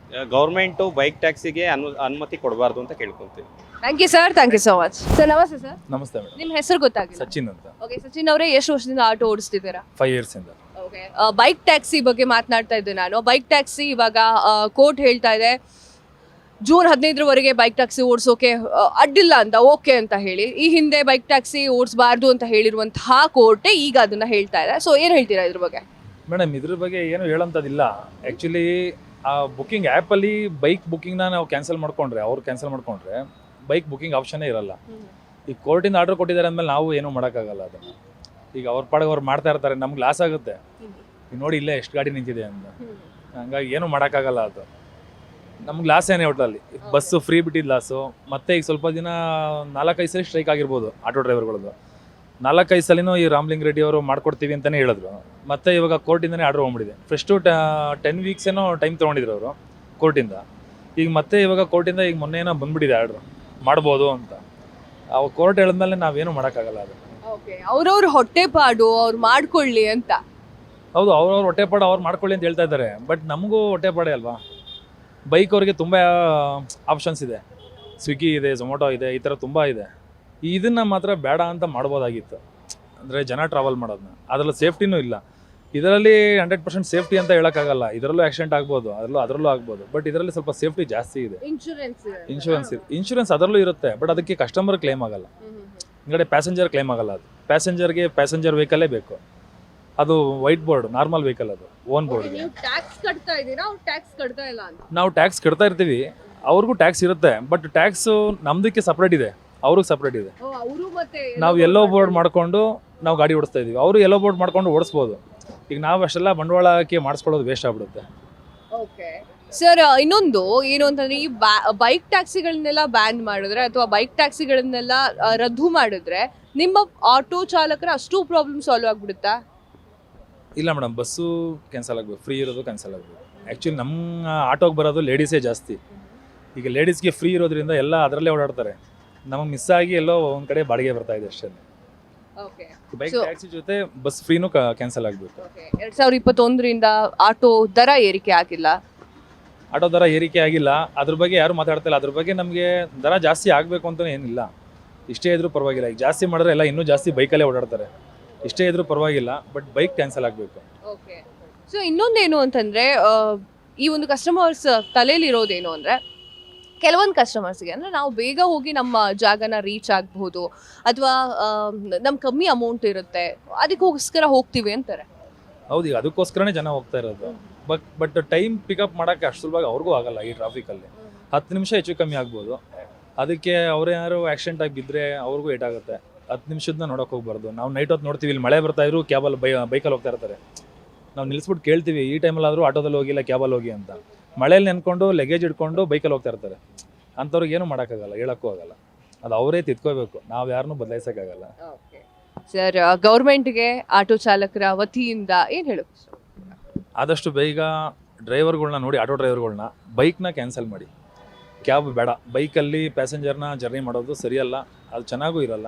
H: ಗೌರ್ಮೆಂಟು ಬೈಕ್ ಟ್ಯಾಕ್ಸಿಗೆ ಅನುಮತಿ ಕೊಡಬಾರ್ದು ಅಂತ ಕೇಳ್ಕೊತೀವಿ.
A: Thank you sir, thank you so much. Sir ನಮಸ್ತೆ ಸರ್,
I: ನಮಸ್ತೆ ಮೇಡಮ್.
A: ನಿಮ್ಮ ಹೆಸರು ಗೊತ್ತಾಗಿಲ್ಲ?
I: ಸಚಿನ್ ಅಂತ.
A: ಓಕೆ, ಸಚಿನ್ ಅವರೇ, ಎಷ್ಟು ವರ್ಷದಿಂದ ಆಟೋ ಓಡಿಸ್ತಿದ್ದೀರಾ?
I: 5 years ಇಂದ.
A: ಓಕೆ, ಬೈಕ್ ಟ್ಯಾಕ್ಸಿ ಬಗ್ಗೆ ಮಾತನಾಡ್ತಾ ಇದ್ದೆ ನಾನು. ಬೈಕ್ ಟ್ಯಾಕ್ಸಿ ಇವಾಗ ಕೋರ್ಟ್ ಹೇಳ್ತಾ ಇದೆ ಜೂನ್ 15 ಬೈಕ್ ಟ್ಯಾಕ್ಸಿ ಓಡಿಸೋಕೆ ಅಡ್ಡಿಲ್ಲ ಅಂತ, ಓಕೆ ಅಂತ ಹೇಳಿ. ಈ ಹಿಂದೆ ಬೈಕ್ ಟ್ಯಾಕ್ಸಿ ಓಡಿಸಬಾರ್ದು ಅಂತ ಹೇಳಿರುವಂತಹ ಕೋರ್ಟೇ ಈಗ ಅದನ್ನ ಹೇಳ್ತಾ ಇದೆ. ಸೊ ಏನು ಹೇಳ್ತೀರಾ ಇದ್ರ ಬಗ್ಗೆ?
I: ಮೇಡಮ್, ಇದ್ರ ಬಗ್ಗೆ ಏನು ಹೇಳೋಂಥದ್ದಿಲ್ಲ. ಆ್ಯಕ್ಚುಲಿ ಆ ಬುಕ್ಕಿಂಗ್ ಆ್ಯಪಲ್ಲಿ ಬೈಕ್ ಬುಕ್ಕಿಂಗ್ನ ನಾವು ಕ್ಯಾನ್ಸಲ್ ಮಾಡ್ಕೊಂಡ್ರೆ ಬೈಕ್ ಬುಕ್ಕಿಂಗ್ ಆಪ್ಷನ್ನೇ ಇರಲ್ಲ. ಈ ಕೋರ್ಟಿಂದ ಆರ್ಡರ್ ಕೊಟ್ಟಿದ್ದಾರೆ ಅಂದಮೇಲೆ ನಾವು ಏನೂ ಮಾಡೋಕ್ಕಾಗಲ್ಲ ಅದನ್ನು. ಈಗ ಅವ್ರ ಪಾಡಿಗೆ ಅವ್ರು ಮಾಡ್ತಾ ಇರ್ತಾರೆ, ನಮ್ಗೆ ಲಾಸ್ ಆಗುತ್ತೆ. ಈಗ ನೋಡಿ ಇಲ್ಲೇ ಎಷ್ಟು ಗಾಡಿ ನಿಂತಿದೆ ಅಂತ. ಹಂಗಾಗಿ ಏನೂ ಮಾಡೋಕ್ಕಾಗಲ್ಲ. ಅದು ನಮ್ಗೆ ಲಾಸ್ ಏನೇ ಒಟ್ಟಲ್ಲಿ. ಬಸ್ಸು ಫ್ರೀ ಬಿಟ್ಟಿದ್ದು ಲಾಸು. ಮತ್ತು ಈಗ ಸ್ವಲ್ಪ ದಿನ 4-5 ಸಲ ಸ್ಟ್ರೈಕ್ ಆಗಿರ್ಬೋದು ಆಟೋ ಡ್ರೈವರ್ಗಳದ್ದು. 4-5 ಸಲಿನೂ ಈ ರಾಮಲಿಂಗ ರೆಡ್ಡಿ ಅವರು ಮಾಡ್ಕೊಡ್ತೀವಿ ಅಂತಲೇ ಹೇಳಿದ್ರು. ಮತ್ತು ಇವಾಗ ಕೋರ್ಟಿಂದನೇ ಆರ್ಡರ್ ಹೋಗ್ಬಿಟ್ಟಿದೆ. ಫಸ್ಟು 10 weeks ಏನೋ ಟೈಮ್ ತೊಗೊಂಡಿದ್ರು ಅವರು ಕೋರ್ಟಿಂದ. ಈಗ ಮತ್ತೆ ಇವಾಗ ಕೋರ್ಟಿಂದ ಈಗ ಮೊನ್ನೆ ಏನೋ ಬಂದ್ಬಿಟ್ಟಿದೆ ಆರ್ಡ್ರು, ಮಾಡ್ಬೋದು ಅಂತ. ಅವು ಕೋರ್ಟ್ ಹೇಳಿದ್ಮೇಲೆ ನಾವೇನು ಮಾಡೋಕ್ಕಾಗಲ್ಲ ಅದು.
A: ಓಕೆ, ಅವ್ರವ್ರ ಹೊಟ್ಟೆಪಾಡು ಅವ್ರು ಮಾಡ್ಕೊಳ್ಳಿ ಅಂತ.
I: ಹೌದು, ಅವ್ರವ್ರ ಹೊಟ್ಟೆಪಾಡು ಅವ್ರು ಮಾಡ್ಕೊಳ್ಳಿ ಅಂತ ಹೇಳ್ತಾ ಇದ್ದಾರೆ. ಬಟ್ ನಮಗೂ ಹೊಟ್ಟೆಪಾಡೆ ಅಲ್ವಾ. ಬೈಕ್ ಅವ್ರಿಗೆ ತುಂಬ ಆಪ್ಷನ್ಸ್ ಇದೆ. ಸ್ವಿಗ್ಗಿ ಇದೆ, ಝೊಮ್ಯಾಟೊ ಇದೆ, ಈ ಥರ ತುಂಬ ಇದೆ. ಇದನ್ನು ಮಾತ್ರ ಬೇಡ ಅಂತ ಮಾಡ್ಬೋದಾಗಿತ್ತು. ಅಂದರೆ ಜನ ಟ್ರಾವೆಲ್ ಮಾಡೋದನ್ನ, ಅದರಲ್ಲಿ ಸೇಫ್ಟಿನೂ ಇಲ್ಲ. ಇದರಲ್ಲಿ 100% ಸೇಫ್ಟಿ ಅಂತ ಹೇಳೋಕ್ಕಾಗಲ್ಲ. ಇದರಲ್ಲೂ ಆಕ್ಸಿಡೆಂಟ್ ಆಗ್ಬೋದು, ಅದರಲ್ಲೂ ಆಗ್ಬೋದು. ಬಟ್ ಇದರಲ್ಲಿ ಸ್ವಲ್ಪ ಸೇಫ್ಟಿ ಜಾಸ್ತಿ ಇದೆ. ಇನ್ಶೂರೆನ್ಸ್ ಅದರಲ್ಲೂ ಇರುತ್ತೆ. ಬಟ್ ಅದಕ್ಕೆ ಕಸ್ಟಮರ್ ಕ್ಲೇಮ್ ಆಗಲ್ಲ. ಹಿಂಗಡೆ ಪ್ಯಾಸೆಂಜರ್ ಕ್ಲೇಮ್ ಆಗಲ್ಲ. ಅದು ಪ್ಯಾಸೆಂಜರ್ಗೆ ಪ್ಯಾಸೆಂಜರ್ ವೆಹಿಕಲ್ಲೇ ಬೇಕು. ಅದು ವೈಟ್ ಬೋರ್ಡ್ ನಾರ್ಮಲ್ ವೆಹಿಕಲ್, ಅದು ಓನ್ ಬೋರ್ಡ್ಗೆ. ನಾವು ಟ್ಯಾಕ್ಸ್ ಕಟ್ತಾ ಇರ್ತೀವಿ, ಅವ್ರಿಗೂ ಟ್ಯಾಕ್ಸ್ ಇರುತ್ತೆ. ಬಟ್ ಟ್ಯಾಕ್ಸು ನಮ್ದಕ್ಕೆ ಸಪ್ರೇಟ್ ಇದೆ, ಅವ್ರಿಗೆ ಸಪ್ರೇಟ್ ಇದೆ. ನಾವು ಎಲ್ಲೋ ಬೋರ್ಡ್ ಮಾಡ್ಕೊಂಡು ನಾವು ಗಾಡಿ ಓಡಿಸ್ತಾ ಇದೀವಿ, ಅವರು ಎಲ್ಲೋ ಬೋರ್ಡ್ ಮಾಡ್ಕೊಂಡು ಓಡಿಸ್ಬೋದು. ಈಗ ನಾವು ಅಷ್ಟೆಲ್ಲ ಬಂಡವಾಳ ಹಾಕಿ ಮಾಡಿಸ್ಕೊಳ್ಳೋದು ವೇಸ್ಟ್ ಆಗ್ಬಿಡುತ್ತೆ.
A: ಓಕೆ ಸರ್, ಇನ್ನೊಂದು ಏನು ಅಂತಂದ್ರೆ, ಈ ಬೈಕ್ ಟ್ಯಾಕ್ಸಿಗಳನ್ನೆಲ್ಲ ಬ್ಯಾನ್ ಮಾಡಿದ್ರೆ ಅಥವಾ ಬೈಕ್ ಟ್ಯಾಕ್ಸಿಗಳನ್ನೆಲ್ಲ ರದ್ದು ಮಾಡಿದ್ರೆ ನಿಮ್ಮ ಆಟೋ ಚಾಲಕರ ಅಷ್ಟು ಪ್ರಾಬ್ಲಮ್ ಸಾಲ್ವ್ ಆಗ್ಬಿಡುತ್ತಾ?
I: ಇಲ್ಲ ಮೇಡಮ್, ಬಸ್ಸು ಕ್ಯಾನ್ಸಲ್ ಆಗಬೇಕು, ಫ್ರೀ ಇರೋದು ಕ್ಯಾನ್ಸಲ್ ಆಗಬೇಕು. ಆ್ಯಕ್ಚುಲಿ ನಮ್ಮ ಆಟೋಗೆ ಬರೋದು ಲೇಡೀಸೇ ಜಾಸ್ತಿ. ಈಗ ಲೇಡೀಸ್ಗೆ ಫ್ರೀ ಇರೋದ್ರಿಂದ ಎಲ್ಲ ಅದರಲ್ಲೇ ಓಡಾಡ್ತಾರೆ. ನಮಗೆ ಮಿಸ್ ಆಗಿ ಎಲ್ಲೋ ಒಂದು ಕಡೆ ಬಾಡಿಗೆ ಬರ್ತಾ ಇದೆ ಅಷ್ಟೇ. ಬೈಕ್ ಟ್ಯಾಕ್ಸಿ ಜೊತೆ ಬಸ್ ಫ್ರೀನೂ ಕ್ಯಾನ್ಸಲ್ ಆಗಬೇಕು.
A: 2021ರಿಂದ ಆಟೋ ದರ ಏರಿಕೆ ಆಗಿಲ್ಲ.
I: ಆಟೋ ದರ ಏರಿಕೆ ಆಗಿಲ್ಲ, ಅದ್ರ ಬಗ್ಗೆ ಯಾರು ಮಾತಾಡ್ತಾ ಇಲ್ಲ. ಅದ್ರ ಬಗ್ಗೆ ನಮಗೆ ದರ ಜಾಸ್ತಿ ಆಗಬೇಕು ಅಂತಲೇ ಏನಿಲ್ಲ. ಇಷ್ಟೇ ಇದ್ರೂ ಪರವಾಗಿಲ್ಲ. ಈಗ ಜಾಸ್ತಿ ಮಾಡಿದ್ರೆ ಎಲ್ಲ ಇನ್ನೂ ಜಾಸ್ತಿ ಬೈಕಲ್ಲೇ ಓಡಾಡ್ತಾರೆ. ಇಷ್ಟೇ ಇದ್ರೂ ಪರವಾಗಿಲ್ಲ, ಬಟ್ ಬೈಕ್ ಕ್ಯಾನ್ಸಲ್ ಆಗಬೇಕು.
A: ಓಕೆ, ಸೊ ಇನ್ನೊಂದೇನು ಅಂತಂದರೆ ಈ ಒಂದು ಕಸ್ಟಮರ್ಸ್ ತಲೆಯಲ್ಲಿ ಇರೋದೇನು ಅಂದರೆ, ಕೆಲವೊಂದು ಕಸ್ಟಮರ್ಸ್ಗೆ ಅಂದರೆ ನಾವು ಬೇಗ ಹೋಗಿ ನಮ್ಮ ಜಾಗನ ರೀಚ್ ಆಗಬಹುದು, ಅಥವಾ ನಮ್ಗೆ ಕಮ್ಮಿ ಅಮೌಂಟ್ ಇರುತ್ತೆ ಅದಕ್ಕೋಸ್ಕರ ಹೋಗ್ತೀವಿ ಅಂತಾರೆ.
I: ಹೌದು, ಈಗ ಅದಕ್ಕೋಸ್ಕರನೇ ಜನ ಹೋಗ್ತಾ ಇರೋದು. ಬಟ್ ಟೈಮ್ ಪಿಕಪ್ ಮಾಡೋಕ್ಕೆ ಅಷ್ಟು ಸುಲಭವಾಗಿ ಅವ್ರಿಗೂ ಆಗಲ್ಲ. ಈ ಟ್ರಾಫಿಕಲ್ಲಿ 10 ನಿಮಿಷ ಹೆಚ್ಚು ಕಮ್ಮಿ ಆಗ್ಬೋದು. ಅದಕ್ಕೆ ಅವ್ರೇನಾದ್ರು ಆಕ್ಸಿಡೆಂಟ್ ಆಗಿ ಬಿದ್ದರೆ ಅವ್ರಿಗೂ ಏಟಾಗುತ್ತೆ. 10 ನಿಮಿಷದ ನೋಡೋಕೆ ಹೋಗ್ಬಾರ್ದು. ನಾವು ನೈಟ್ ಹೊತ್ತು ನೋಡ್ತೀವಿ, ಇಲ್ಲಿ ಮಳೆ ಬರ್ತಾ ಇದ್ರು ಕ್ಯಾಬಲ್ಲಿ ಬೈಕಲ್ಲಿ ಹೋಗ್ತಾ ಇರ್ತಾರೆ. ನಾವು ನಿಲ್ಲಿಸ್ಬಿಟ್ಟು ಕೇಳ್ತೀವಿ, ಈ ಟೈಮಲ್ಲಾದರೂ ಆಟೋದಲ್ಲಿ ಹೋಗಿಲ್ಲ ಕ್ಯಾಬಲ್ಲಿ ಹೋಗಿ ಅಂತ. ಮಳೇಲಿ ನೆನ್ಕೊಂಡು ಲಗೇಜ್ ಇಟ್ಕೊಂಡು ಬೈಕಲ್ಲಿ ಹೋಗ್ತಾ ಇರ್ತಾರೆ. ಅಂಥವ್ರಿಗೆ ಏನೂ ಮಾಡೋಕ್ಕಾಗಲ್ಲ, ಹೇಳೋಕ್ಕೂ ಆಗಲ್ಲ. ಅದು ಅವರೇ ತಿದ್ಕೋಬೇಕು, ನಾವು ಯಾರನ್ನೂ ಬದಲಾಯಿಸೋಕ್ಕಾಗಲ್ಲ.
A: ಸರ್, ಗೌರ್ಮೆಂಟ್ಗೆ ಆಟೋ ಚಾಲಕರ ವತಿಯಿಂದ ಏನು ಹೇಳೋದು?
I: ಆದಷ್ಟು ಬೇಗ ಡ್ರೈವರ್ಗಳ್ನ ನೋಡಿ, ಆಟೋ ಡ್ರೈವರ್ಗಳ್ನ ಬೈಕ್ನ ಕ್ಯಾನ್ಸಲ್ ಮಾಡಿ, ಕ್ಯಾಬ್ ಬೇಡ. ಬೈಕಲ್ಲಿ ಪ್ಯಾಸೆಂಜರ್ನ ಜರ್ನಿ ಮಾಡೋದು ಸರಿಯಲ್ಲ, ಅದು ಚೆನ್ನಾಗೂ ಇರಲ್ಲ.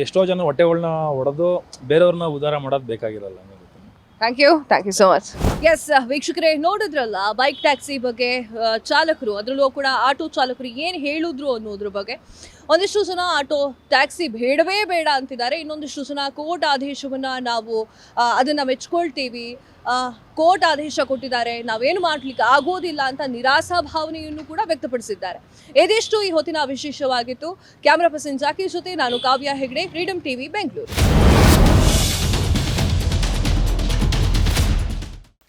I: ಎಷ್ಟೋ ಜನ ಹೊಟ್ಟೆಗಳ್ನ ಹೊಡೆದು ಬೇರೆಯವ್ರನ್ನ ಉದ್ಧಾರ ಮಾಡೋದು ಬೇಕಾಗಿರಲ್ಲ.
A: Thank you so much. Yes ವೀಕ್ಷಕರೇ, ನೋಡಿದ್ರಲ್ಲ ಬೈಕ್ ಟ್ಯಾಕ್ಸಿ ಬಗ್ಗೆ ಚಾಲಕರು, ಅದರಲ್ಲೂ ಕೂಡ ಆಟೋ ಚಾಲಕರು ಏನು ಹೇಳಿದ್ರು ಅನ್ನೋದ್ರ ಬಗ್ಗೆ. ಒಂದಿಷ್ಟು ಜನ ಆಟೋ ಟ್ಯಾಕ್ಸಿ ಬೇಡವೇ ಬೇಡ ಅಂತಿದ್ದಾರೆ, ಇನ್ನೊಂದಿಷ್ಟು ಜನ ಕೋರ್ಟ್ ಆದೇಶವನ್ನು ನಾವು ಅದನ್ನು ಮೆಚ್ಕೊಳ್ತೀವಿ, ಕೋರ್ಟ್ ಆದೇಶ ಕೊಟ್ಟಿದ್ದಾರೆ, ನಾವೇನು ಮಾಡ್ಲಿಕ್ಕೆ ಆಗೋದಿಲ್ಲ ಅಂತ ನಿರಾಸಾ ಭಾವನೆಯನ್ನು ಕೂಡ ವ್ಯಕ್ತಪಡಿಸಿದ್ದಾರೆ. ಇದಿಷ್ಟು ಈ ಹೊತ್ತಿನ ವಿಶೇಷವಾಗಿತ್ತು. ಕ್ಯಾಮ್ರಾ ಪರ್ಸನ್ ಜಾಕಿ ಜೊತೆ ನಾನು ಕಾವ್ಯ ಹೆಗ್ಡೆ, ಫ್ರೀಡಮ್ ಟಿವಿ, ಬೆಂಗಳೂರು.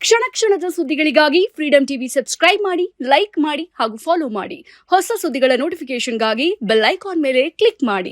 J: ಕ್ಷಣ ಕ್ಷಣದ ಸುದ್ದಿಗಳಿಗಾಗಿ ಫ್ರೀಡಮ್ ಟಿವಿ ಸಬ್ಸ್ಕ್ರೈಬ್ ಮಾಡಿ, ಲೈಕ್ ಮಾಡಿ ಹಾಗೂ ಫಾಲೋ ಮಾಡಿ. ಹೊಸ ಸುದ್ದಿಗಳ ನೋಟಿಫಿಕೇಶನ್ಗಾಗಿ ಬೆಲ್ ಐಕಾನ್ ಮೇಲೆ ಕ್ಲಿಕ್ ಮಾಡಿ.